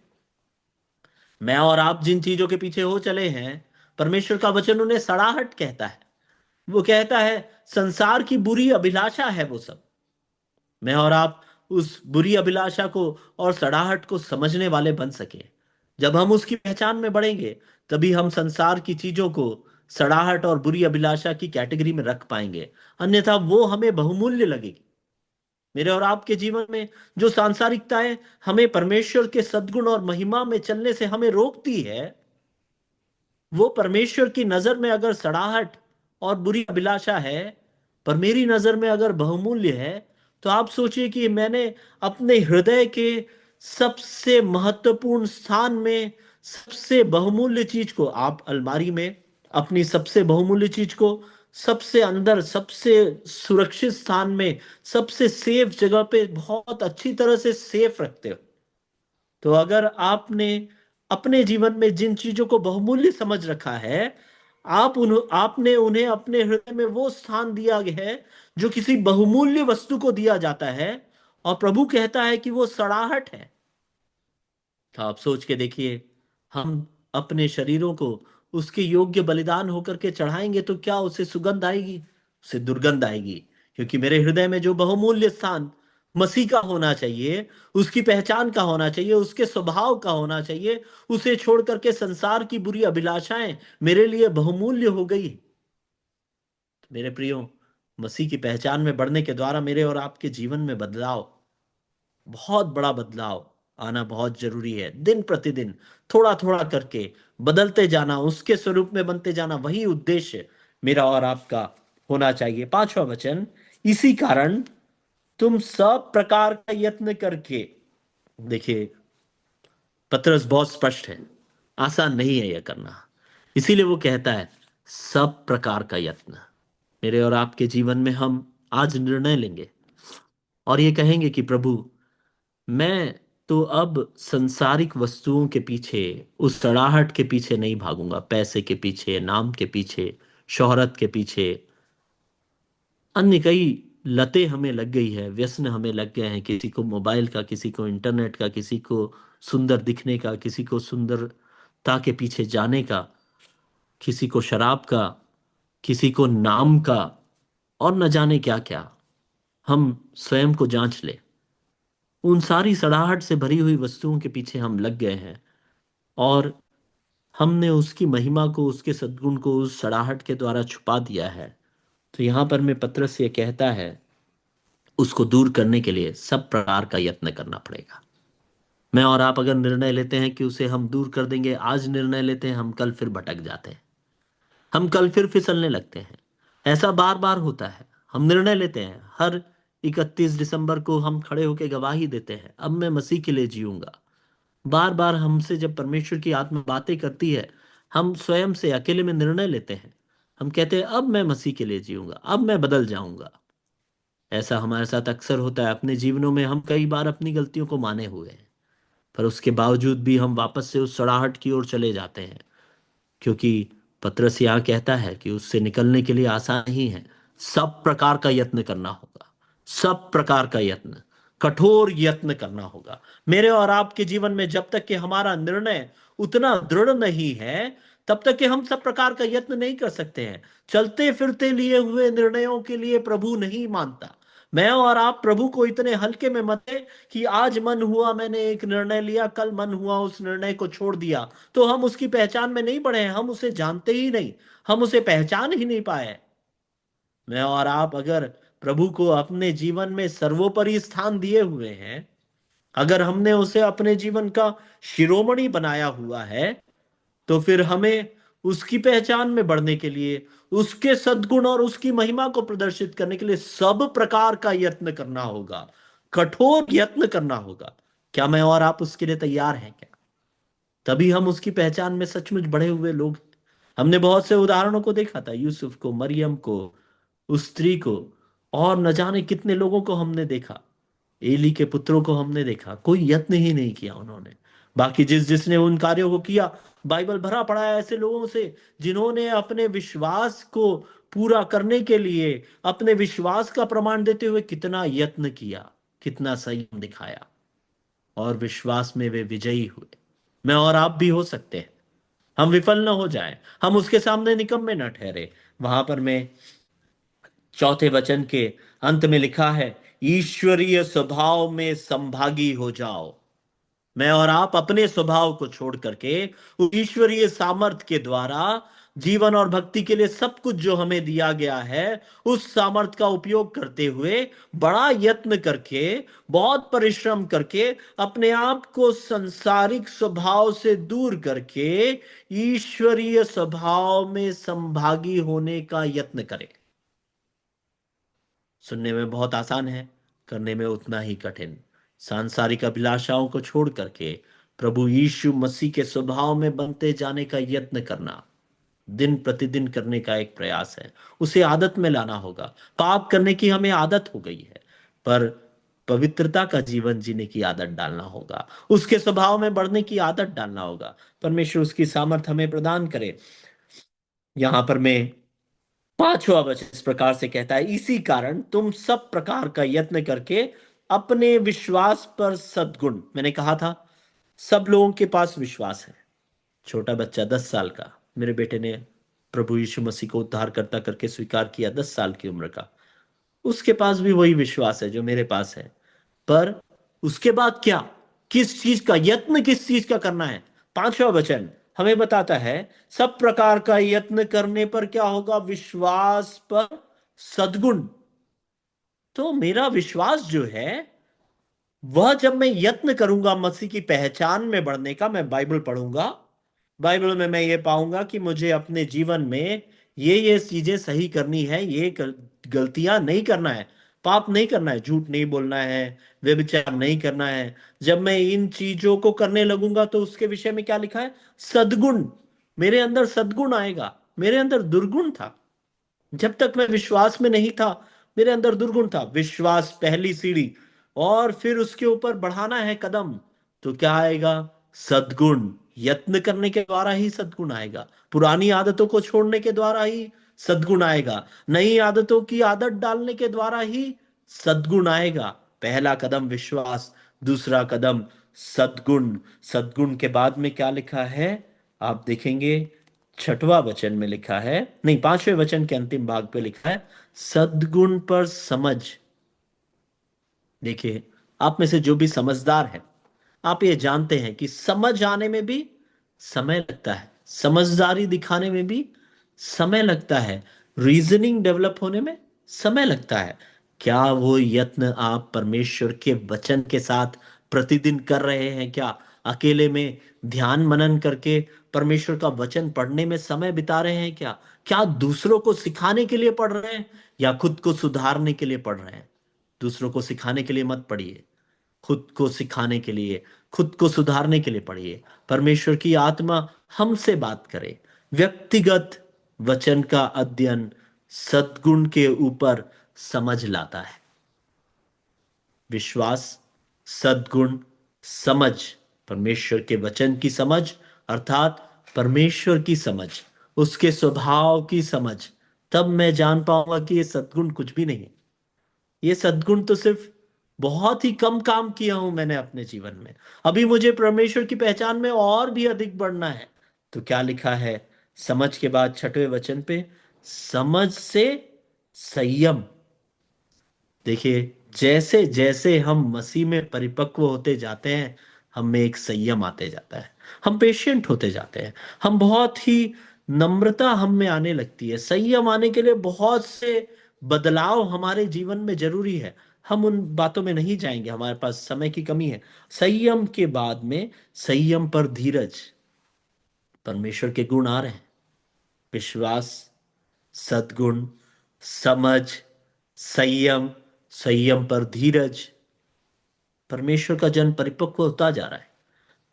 मैं और आप जिन चीजों के पीछे हो चले हैं, परमेश्वर का वचन उन्हें सड़ाहट कहता है। वो कहता है संसार की बुरी अभिलाषा है वो सब। मैं और आप उस बुरी अभिलाषा को और सड़ाहट को समझने वाले बन सके। जब हम उसकी पहचान में बढ़ेंगे, तभी हम संसार की चीजों को सड़ाहट और बुरी अभिलाषा की कैटेगरी में रख पाएंगे। अन्यथा वो हमें बहुमूल्य लगेगी। मेरे और आपके जीवन में जो सांसारिकताएं हमें परमेश्वर के सद्गुण और महिमा में चलने से हमें रोकती है, वो परमेश्वर की नजर में अगर सड़ाहट और बुरी अभिलाषा है, पर मेरी नजर में अगर बहुमूल्य है, तो आप सोचिए कि मैंने अपने हृदय के सबसे महत्वपूर्ण स्थान में सबसे बहुमूल्य चीज को, आप अलमारी में अपनी सबसे बहुमूल्य चीज को सबसे अंदर, सबसे सुरक्षित स्थान में, सबसे सेफ जगह पे बहुत अच्छी तरह से सेफ रखते हो। तो अगर आपने अपने जीवन में जिन चीजों को बहुमूल्य समझ रखा है, आपने उन्हें अपने हृदय में वो स्थान दिया है जो किसी बहुमूल्य वस्तु को दिया जाता है, और प्रभु कहता है कि वो सड़ाहट है। तो आप सोच के देखिए, हम अपने शरीरों को उसके योग्य बलिदान होकर के चढ़ाएंगे तो क्या उसे सुगंध आएगी? उसे दुर्गंध आएगी। क्योंकि मेरे हृदय में जो बहुमूल्य स्थान मसीह का होना चाहिए, उसकी पहचान का होना चाहिए, उसके स्वभाव का होना चाहिए, उसे छोड़ करके संसार की बुरी अभिलाषाएं मेरे लिए बहुमूल्य हो गई। मेरे प्रियो, मसीह की पहचान में बढ़ने के द्वारा मेरे और आपके जीवन में बदलाव, बहुत बड़ा बदलाव आना बहुत जरूरी है। दिन प्रतिदिन थोड़ा थोड़ा करके बदलते जाना, उसके स्वरूप में बनते जाना, वही उद्देश्य मेरा और आपका होना चाहिए। पांचवा वचन, इसी कारण तुम सब प्रकार का यत्न करके। देखिए, पतरस बहुत स्पष्ट है। आसान नहीं है यह करना। इसीलिए वो कहता है सब प्रकार का यत्न। मेरे और आपके जीवन में हम आज निर्णय लेंगे और ये कहेंगे कि प्रभु, मैं तो अब संसारिक वस्तुओं के पीछे, उस सड़ाहट के पीछे नहीं भागूंगा, पैसे के पीछे, नाम के पीछे, शोहरत के पीछे। अन्य कई लतें हमें लग गई है, व्यसन हमें लग गए हैं, किसी को मोबाइल का, किसी को इंटरनेट का, किसी को सुंदर दिखने का, किसी को सुंदरता के पीछे जाने का, किसी को शराब का, किसी को नाम का, और न जाने क्या क्या। हम स्वयं को जांच ले, उन सारी सड़ाहट से भरी हुई वस्तुओं के पीछे हम लग गए हैं और हमने उसकी महिमा को, उसके सद्गुण को उस सड़ाहट के द्वारा छुपा दिया है। तो यहां पर में पतरस ये कहता है, उसको दूर करने के लिए सब प्रकार का यत्न करना पड़ेगा। मैं और आप अगर निर्णय लेते हैं कि उसे हम दूर कर देंगे, आज निर्णय लेते हैं, हम कल फिर भटक जाते हैं, हम कल फिर फिसलने लगते हैं। ऐसा बार बार होता है। हम निर्णय लेते हैं, हर 31 दिसंबर को हम खड़े होकर गवाही देते हैं, अब मैं मसीह के लिए जीऊंगा। बार बार हमसे जब परमेश्वर की आत्मा बातें करती है, हम स्वयं से अकेले में निर्णय लेते हैं। हम कहते हैं अब मैं मसीह के लिए जीऊंगा, अब मैं बदल जाऊंगा। ऐसा हमारे साथ अक्सर होता है अपने जीवनों में। हम कई बार अपनी गलतियों को माने हुए हैं, पर उसके बावजूद भी हम वापस से उस सड़ाहट की ओर चले जाते हैं। क्योंकि पतरस यहाँ कहता है कि उससे निकलने के लिए आसान नहीं है, सब प्रकार का यत्न करना होगा। सब प्रकार का यत्न, कठोर यत्न करना होगा। मेरे और आपके जीवन में जब तक कि हमारा निर्णय उतना दृढ़ नहीं है, तब तक कि हम सब प्रकार का यत्न नहीं कर सकते हैं। चलते फिरते लिए हुए निर्णयों के लिए प्रभु नहीं मानता। मैं और आप प्रभु को इतने हल्के में मत लें कि आज मन हुआ मैंने एक निर्णय लिया, कल मन हुआ उस निर्णय को छोड़ दिया, तो हम उसकी पहचान में नहीं बढ़े हैं, हम उसे जानते ही नहीं, हम उसे पहचान ही नहीं पाए। मैं और आप अगर प्रभु को अपने जीवन में सर्वोपरि स्थान दिए हुए हैं, अगर हमने उसे अपने जीवन का शिरोमणि बनाया हुआ है, तो फिर हमें उसकी पहचान में बढ़ने के लिए, उसके सद्गुण और उसकी महिमा को प्रदर्शित करने के लिए सब प्रकार का यत्न करना होगा, कठोर यत्न करना होगा। क्या मैं और आप उसके लिए तैयार हैं क्या? तभी हम उसकी पहचान में सचमुच बढ़े हुए लोग। हमने बहुत से उदाहरणों को देखा था, यूसुफ को, मरियम को, उस स्त्री को, और न जाने कितने लोगों को हमने देखा। एली के पुत्रों को हमने देखा, कोई यत्न ही नहीं किया उन्होंने। बाकी जिस जिसने उन कार्यों को किया, बाइबल भरा पड़ा है ऐसे लोगों से जिन्होंने अपने विश्वास को पूरा करने के लिए, अपने विश्वास का प्रमाण देते हुए कितना यत्न किया, कितना संयम दिखाया, और विश्वास में वे विजयी हुए। मैं और आप भी हो सकते हैं। हम विफल न हो जाएं, हम उसके सामने निकम्मे न ठहरे। वहां पर मैं चौथे वचन के अंत में लिखा है, ईश्वरीय स्वभाव में संभागी हो जाओ। मैं और आप अपने स्वभाव को छोड़ करके उस ईश्वरीय सामर्थ के द्वारा जीवन और भक्ति के लिए सब कुछ जो हमें दिया गया है, उस सामर्थ का उपयोग करते हुए, बड़ा यत्न करके, बहुत परिश्रम करके, अपने आप को संसारिक स्वभाव से दूर करके ईश्वरीय स्वभाव में संभागी होने का यत्न करें। सुनने में बहुत आसान है, करने में उतना ही कठिन। सांसारिक अभिलाषाओं को छोड़ करके प्रभु यीशु मसीह के स्वभाव में बनते जाने का यत्न करना, दिन प्रतिदिन करने का एक प्रयास है। उसे आदत में लाना होगा। पाप करने की हमें आदत हो गई है, पर पवित्रता का जीवन जीने की आदत डालना होगा, उसके स्वभाव में बढ़ने की आदत डालना होगा। परमेश्वर उसकी सामर्थ हमें प्रदान करे। यहां पर मैं पांचवा वचन इस प्रकार से कहता है, इसी कारण तुम सब प्रकार का यत्न करके अपने विश्वास पर सद्गुण। मैंने कहा था सब लोगों के पास विश्वास है। छोटा बच्चा 10 साल का, मेरे बेटे ने प्रभु यीशु मसीह को उद्धारकर्ता करके स्वीकार किया, 10 साल की उम्र का। उसके पास भी वही विश्वास है जो मेरे पास है। पर उसके बाद क्या, किस चीज का यत्न, किस चीज का करना है? पांचवा वचन हमें बताता है, सब प्रकार का यत्न करने पर क्या होगा? विश्वास पर सद्गुण। तो मेरा विश्वास जो है, वह जब मैं यत्न करूंगा मसीह की पहचान में बढ़ने का, मैं बाइबल पढ़ूंगा, बाइबल में मैं ये पाऊंगा कि मुझे अपने जीवन में ये चीजें सही करनी है, ये गलतियां नहीं करना है। पाप नहीं करना है, झूठ नहीं बोलना है, व्यभिचार नहीं करना है। जब मैं इन चीजों को करने लगूंगा तो उसके विषय में क्या लिखा है? सद्गुण। मेरे अंदर सद्गुण आएगा। मेरे अंदर दुर्गुण था। जब तक मैं विश्वास में नहीं था, मेरे अंदर दुर्गुण था। विश्वास पहली सीढ़ी, और फिर उसके ऊपर बढ़ाना है कदम, तो क्या आएगा? सद्गुण। यत्न करने के द्वारा ही सद्गुण आएगा। पुरानी आदतों को छोड़ने के द्वारा ही सद्गुण आएगा। नई आदतों की आदत डालने के द्वारा ही सद्गुण आएगा। पहला कदम विश्वास, दूसरा कदम सद्गुण। सद्गुण के बाद में क्या लिखा है? आप देखेंगे, छठवां वचन में लिखा है, नहीं, पांचवें वचन के अंतिम भाग पे लिखा है, सद्गुण पर समझ। देखिए, आप में से जो भी समझदार है, आप ये जानते हैं कि समझ आने में भी समय लगता है, समझदारी दिखाने में भी समय लगता है, रीजनिंग डेवलप होने में समय लगता है। क्या वो यत्न आप परमेश्वर के वचन के साथ प्रतिदिन कर रहे हैं? क्या अकेले में ध्यान मनन करके परमेश्वर का वचन पढ़ने में समय बिता रहे हैं? क्या क्या दूसरों को सिखाने के लिए पढ़ रहे हैं, या खुद को सुधारने के लिए पढ़ रहे हैं? दूसरों को सिखाने के लिए मत पढ़िए, खुद को सिखाने के लिए, खुद को सुधारने के लिए पढ़िए। परमेश्वर की आत्मा हमसे बात करे। व्यक्तिगत वचन का अध्ययन सद्गुण के ऊपर समझ लाता है। विश्वास, सद्गुण, समझ, परमेश्वर के वचन की समझ, अर्थात परमेश्वर की समझ, उसके स्वभाव की समझ। तब मैं जान पाऊंगा कि ये सद्गुण कुछ भी नहीं है। ये सद्गुण तो सिर्फ बहुत ही कम काम किया हूं मैंने अपने जीवन में। अभी मुझे परमेश्वर की पहचान में और भी अधिक बढ़ना है। तो क्या लिखा है समझ के बाद छठवें वचन पे? समझ से संयम। देखिए, जैसे जैसे हम मसीह में परिपक्व होते जाते हैं, हम में एक संयम आते जाता है। हम पेशेंट होते जाते हैं। हम बहुत ही नम्रता हम में आने लगती है। संयम आने के लिए बहुत से बदलाव हमारे जीवन में जरूरी है। हम उन बातों में नहीं जाएंगे, हमारे पास समय की कमी है। संयम के बाद में संयम पर धीरज। परमेश्वर के गुण आ रहे हैं: विश्वास, सद्गुण, समझ, संयम, संयम पर धीरज। परमेश्वर का जन परिपक्व होता जा रहा है।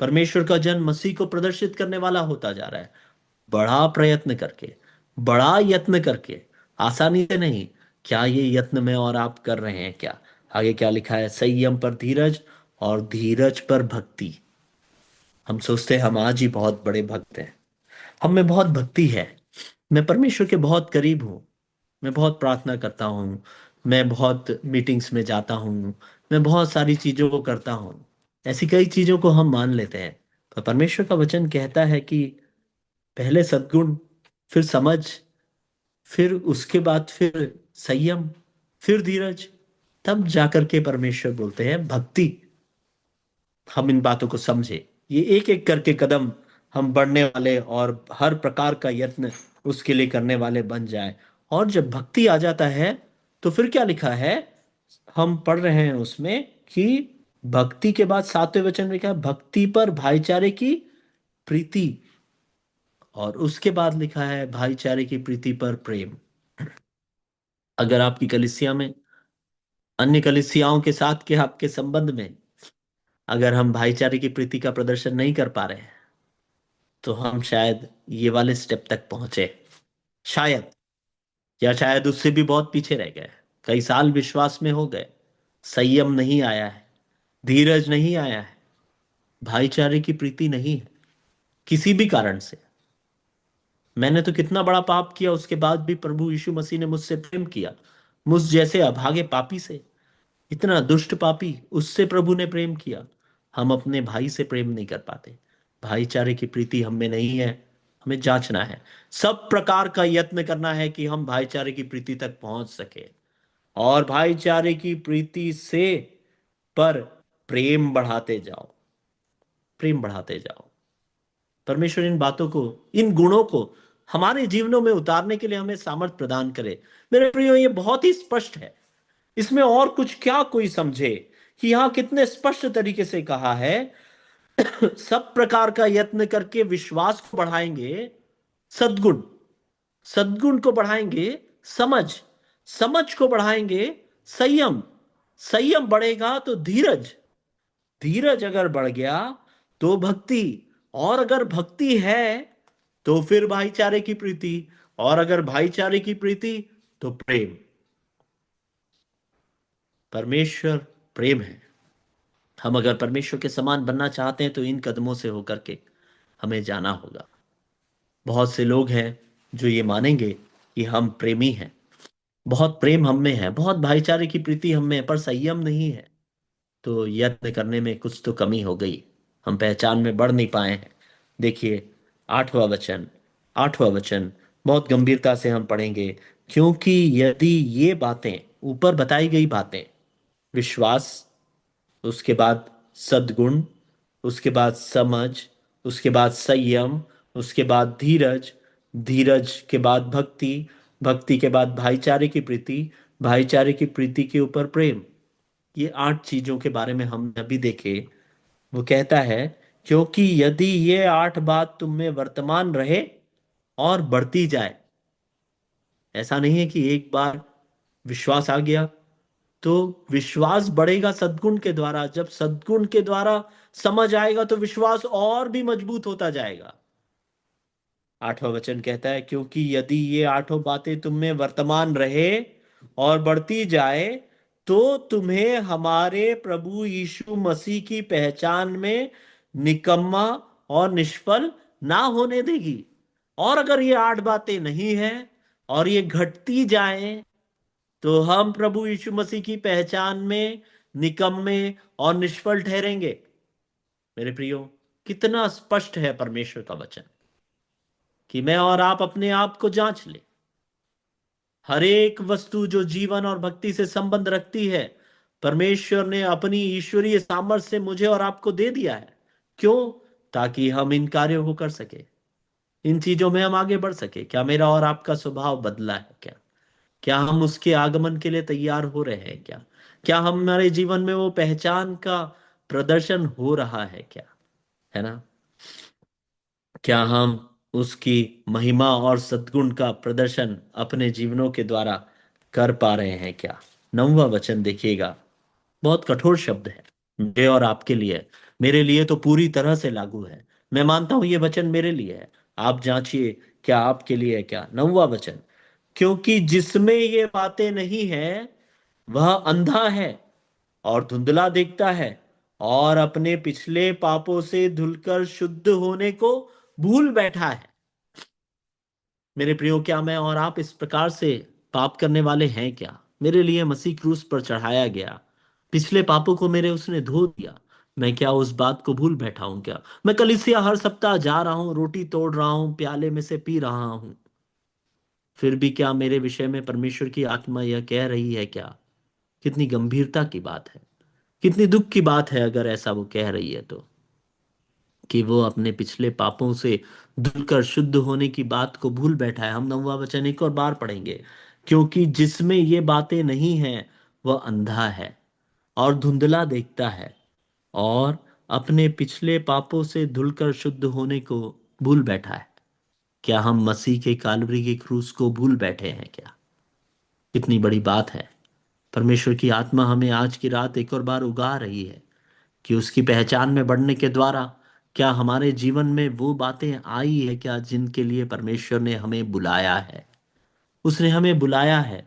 परमेश्वर का जन मसीह को प्रदर्शित करने वाला होता जा रहा है। बड़ा प्रयत्न करके, बड़ा यत्न करके, आसानी से नहीं। क्या ये यत्न में और आप कर रहे हैं क्या? आगे क्या लिखा है? संयम पर धीरज, और धीरज पर भक्ति। हम सोचते हैं हम आज ही बहुत बड़े भक्त हैं, हम में बहुत भक्ति है, मैं परमेश्वर के बहुत करीब हूँ, मैं बहुत प्रार्थना करता हूँ, मैं बहुत मीटिंग्स में जाता हूँ, मैं बहुत सारी चीजों को करता हूँ। ऐसी कई चीजों को हम मान लेते हैं। पर परमेश्वर का वचन कहता है कि पहले सद्गुण, फिर समझ, फिर उसके बाद फिर संयम, फिर धीरज, तब जाकर के परमेश्वर बोलते हैं भक्ति। हम इन बातों को समझे, ये एक एक करके कदम हम बढ़ने वाले और हर प्रकार का यत्न उसके लिए करने वाले बन जाए। और जब भक्ति आ जाता है, तो फिर क्या लिखा है? हम पढ़ रहे हैं उसमें कि भक्ति के बाद सातवें वचन में लिखा है भक्ति पर भाईचारे की प्रीति, और उसके बाद लिखा है भाईचारे की प्रीति पर प्रेम। अगर आपकी कलिसिया में अन्य कलिसियाओं के साथ के आपके संबंध में अगर हम भाईचारे की प्रीति का प्रदर्शन नहीं कर पा रहे हैं, तो हम शायद ये वाले स्टेप तक पहुंचे, शायद, या शायद उससे भी बहुत पीछे रह गए। कई साल विश्वास में हो गए, संयम नहीं आया है, धीरज नहीं आया है, भाईचारे की प्रीति नहीं है, किसी भी कारण से। मैंने तो कितना बड़ा पाप किया, उसके बाद भी प्रभु यीशु मसीह ने मुझसे प्रेम किया। मुझ जैसे अभागे पापी से, इतना दुष्ट पापी, उससे प्रभु ने प्रेम किया। हम अपने भाई से प्रेम नहीं कर पाते। भाईचारे की प्रीति हम में नहीं है। हमें जांचना है, सब प्रकार का यत्न करना है कि हम भाईचारे की प्रीति तक पहुंच सके। और भाईचारे की प्रीति से पर प्रेम बढ़ाते जाओ, प्रेम बढ़ाते जाओ। परमेश्वर इन बातों को, इन गुणों को हमारे जीवनों में उतारने के लिए हमें सामर्थ प्रदान करे। मेरे प्रियो, ये बहुत ही स्पष्ट है। इसमें और कुछ क्या कोई समझे कि यहां कितने स्पष्ट तरीके से कहा है सब प्रकार का यत्न करके विश्वास को बढ़ाएंगे, सद्गुण, सद्गुण को बढ़ाएंगे, समझ, समझ को बढ़ाएंगे, संयम, संयम बढ़ेगा तो धीरज, धीरज अगर बढ़ गया तो भक्ति, और अगर भक्ति है तो फिर भाईचारे की प्रीति, और अगर भाईचारे की प्रीति तो प्रेम। परमेश्वर प्रेम है। हम अगर परमेश्वर के समान बनना चाहते हैं तो इन कदमों से होकर के हमें जाना होगा। बहुत से लोग हैं जो ये मानेंगे कि हम प्रेमी हैं, बहुत प्रेम हम में है, बहुत भाईचारे की प्रीति हम में है, पर संयम नहीं है, तो यत्न करने में कुछ तो कमी हो गई, हम पहचान में बढ़ नहीं पाए हैं। देखिए, 8वां वचन, 8वां वचन बहुत गंभीरता से हम पढ़ेंगे। क्योंकि यदि ये बातें, ऊपर बताई गई बातें, विश्वास, उसके बाद सद्गुण, उसके बाद समझ, उसके बाद संयम, उसके बाद धीरज, धीरज के बाद भक्ति, भक्ति के बाद भाईचारे की प्रीति, भाईचारे की प्रीति के ऊपर प्रेम, ये 8 चीजों के बारे में हम अभी देखे। वो कहता है, क्योंकि यदि ये 8 बात तुम में वर्तमान रहे और बढ़ती जाए। ऐसा नहीं है कि एक बार विश्वास आ गया तो विश्वास बढ़ेगा सद्गुण के द्वारा, जब सद्गुण के द्वारा समझ आएगा तो विश्वास और भी मजबूत होता जाएगा। 8वां वचन कहता है, क्योंकि यदि ये 8 बातें तुम में वर्तमान रहे और बढ़ती जाए तो तुम्हें हमारे प्रभु यीशु मसीह की पहचान में निकम्मा और निष्फल ना होने देगी। और अगर ये 8 बातें नहीं है और ये घटती जाए तो हम प्रभु यीशु मसीह की पहचान में निकम्मे और निष्फल ठहरेंगे। मेरे प्रियो, कितना स्पष्ट है परमेश्वर का वचन, कि मैं और आप अपने आप को जांच ले। हर एक वस्तु जो जीवन और भक्ति से संबंध रखती है, परमेश्वर ने अपनी ईश्वरीय सामर्थ्य से मुझे और आपको दे दिया है। क्यों? ताकि हम इन कार्यों को कर सके, इन चीजों में हम आगे बढ़ सके। क्या मेरा और आपका स्वभाव बदला है क्या? क्या हम उसके आगमन के लिए तैयार हो रहे हैं क्या? क्या हमारे जीवन में वो पहचान का प्रदर्शन हो रहा है क्या? है ना? क्या हम उसकी महिमा और सद्गुण का प्रदर्शन अपने जीवनों के द्वारा कर पा रहे हैं क्या? 9वां वचन देखिएगा, बहुत कठोर शब्द है मेरे और आपके लिए। मेरे लिए तो पूरी तरह से लागू है। मैं मानता हूं ये वचन मेरे लिए है। आप जांचिए, क्या आपके लिए है क्या? 9वां वचन, क्योंकि जिसमें ये बातें नहीं है वह अंधा है और धुंधला देखता है, और अपने पिछले पापों से धुलकर शुद्ध होने को भूल बैठा है। मेरे प्रियो, क्या मैं और आप इस प्रकार से पाप करने वाले हैं क्या? मेरे लिए मसीह क्रूस पर चढ़ाया गया, पिछले पापों को मेरे उसने धो दिया। मैं क्या उस बात को भूल बैठा हूं क्या? मैं कलीसिया हर सप्ताह जा रहा हूं, रोटी तोड़ रहा हूं, प्याले में से पी रहा हूं, फिर भी क्या मेरे विषय में परमेश्वर की आत्मा यह कह रही है क्या? कितनी गंभीरता की बात है, कितनी दुख की बात है अगर ऐसा वो कह रही है तो, कि वो अपने पिछले पापों से धुलकर शुद्ध होने की बात को भूल बैठा है। हम 9वां वचन एक और बार पढ़ेंगे, क्योंकि जिसमें ये बातें नहीं हैं वह अंधा है और धुंधला देखता है, और अपने पिछले पापों से धुलकर शुद्ध होने को भूल बैठा है। क्या हम मसीह के कालवरी के क्रूस को भूल बैठे हैं क्या? कितनी बड़ी बात है। परमेश्वर की आत्मा हमें आज की रात एक और बार उगा रही है कि उसकी पहचान में बढ़ने के द्वारा क्या हमारे जीवन में वो बातें आई है क्या जिनके लिए परमेश्वर ने हमें बुलाया है। उसने हमें बुलाया है,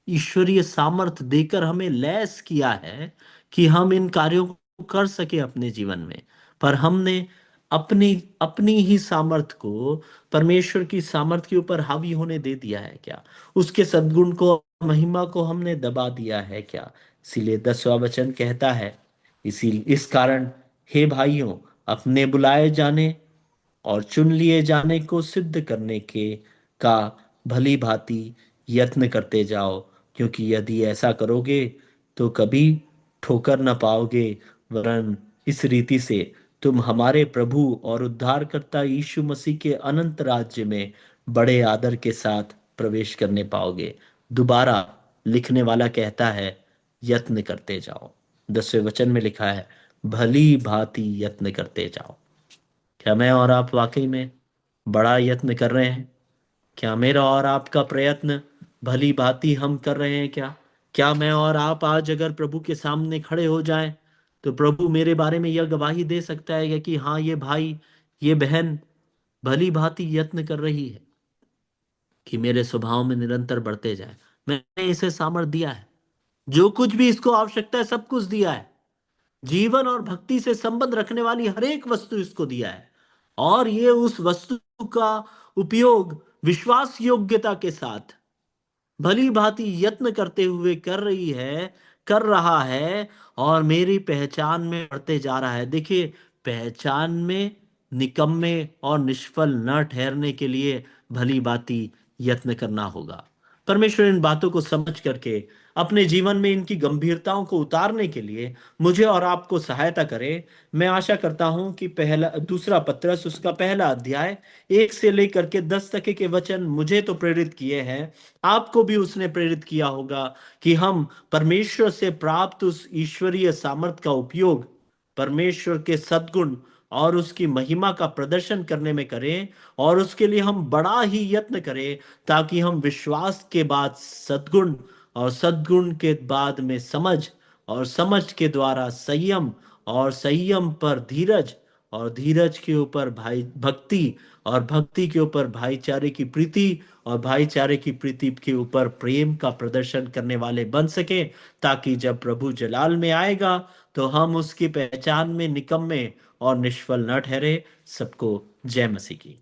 ईश्वरीय सामर्थ देकर हमें लैस किया है कि हम इन कार्यों को कर सके अपने जीवन में। पर हमने अपनी अपनी ही सामर्थ को परमेश्वर की सामर्थ के ऊपर हावी होने दे दिया है क्या? उसके सद्गुण को, महिमा को हमने दबा दिया है क्या? इसीलिए 10वां वचन कहता है, इसी इस कारण हे भाइयों, अपने बुलाए जाने और चुन लिए जाने को सिद्ध करने के का भली भांति यत्न करते जाओ, क्योंकि यदि ऐसा करोगे तो कभी ठोकर न पाओगे, वरन इस रीति से तुम हमारे प्रभु और उद्धारकर्ता यीशु मसीह के अनंत राज्य में बड़े आदर के साथ प्रवेश करने पाओगे। दोबारा लिखने वाला कहता है, यत्न करते जाओ। 10वें वचन में लिखा है, भली भांति यत्न करते जाओ। क्या मैं और आप वाकई में बड़ा यत्न कर रहे हैं? क्या मेरा और आपका प्रयत्न भली भांति हम कर रहे हैं क्या? क्या मैं और आप आज अगर प्रभु के सामने खड़े हो जाएं तो प्रभु मेरे बारे में यह गवाही दे सकता है कि हाँ, ये भाई, ये बहन भली भांति यत्न कर रही है कि मेरे स्वभाव में निरंतर बढ़ते जाए। मैंने इसे सामर्थ दिया है, जो कुछ भी इसको आवश्यकता है सब कुछ दिया है। जीवन और भक्ति से संबंध रखने वाली हर एक वस्तु इसको दिया है, और ये उस वस्तु का उपयोग विश्वास योग्यता के साथ भली भांति यत्न करते हुए कर रही है, कर रहा है, और मेरी पहचान में बढ़ते जा रहा है। देखिए, पहचान में निकम्मे और निष्फल न ठहरने के लिए भली भांति यत्न करना होगा। परमेश्वर इन बातों को समझ करके अपने जीवन में इनकी गंभीरताओं को उतारने के लिए मुझे और आपको सहायता करे। मैं आशा करता हूं कि पहला दूसरा पत्रस उसका पहला अध्याय 1 से लेकर के 10 तक के वचन मुझे तो प्रेरित किए हैं, आपको भी उसने प्रेरित किया होगा कि हम परमेश्वर से प्राप्त उस ईश्वरीय सामर्थ का उपयोग परमेश्वर के सद्गुण और उसकी महिमा का प्रदर्शन करने में करें, और उसके लिए हम बड़ा ही यत्न करें, ताकि हम विश्वास के बाद सद्गुण, और सद्गुण के बाद में समझ, और समझ के द्वारा संयम, और संयम पर धीरज, और धीरज के ऊपर भाई भक्ति, और भक्ति के ऊपर भाईचारे की प्रीति, और भाईचारे की प्रीति के ऊपर प्रेम का प्रदर्शन करने वाले बन सके, ताकि जब प्रभु जलाल में आएगा तो हम उसकी पहचान में निकम्मे और निष्फल न ठहरे। सबको जय मसीह की।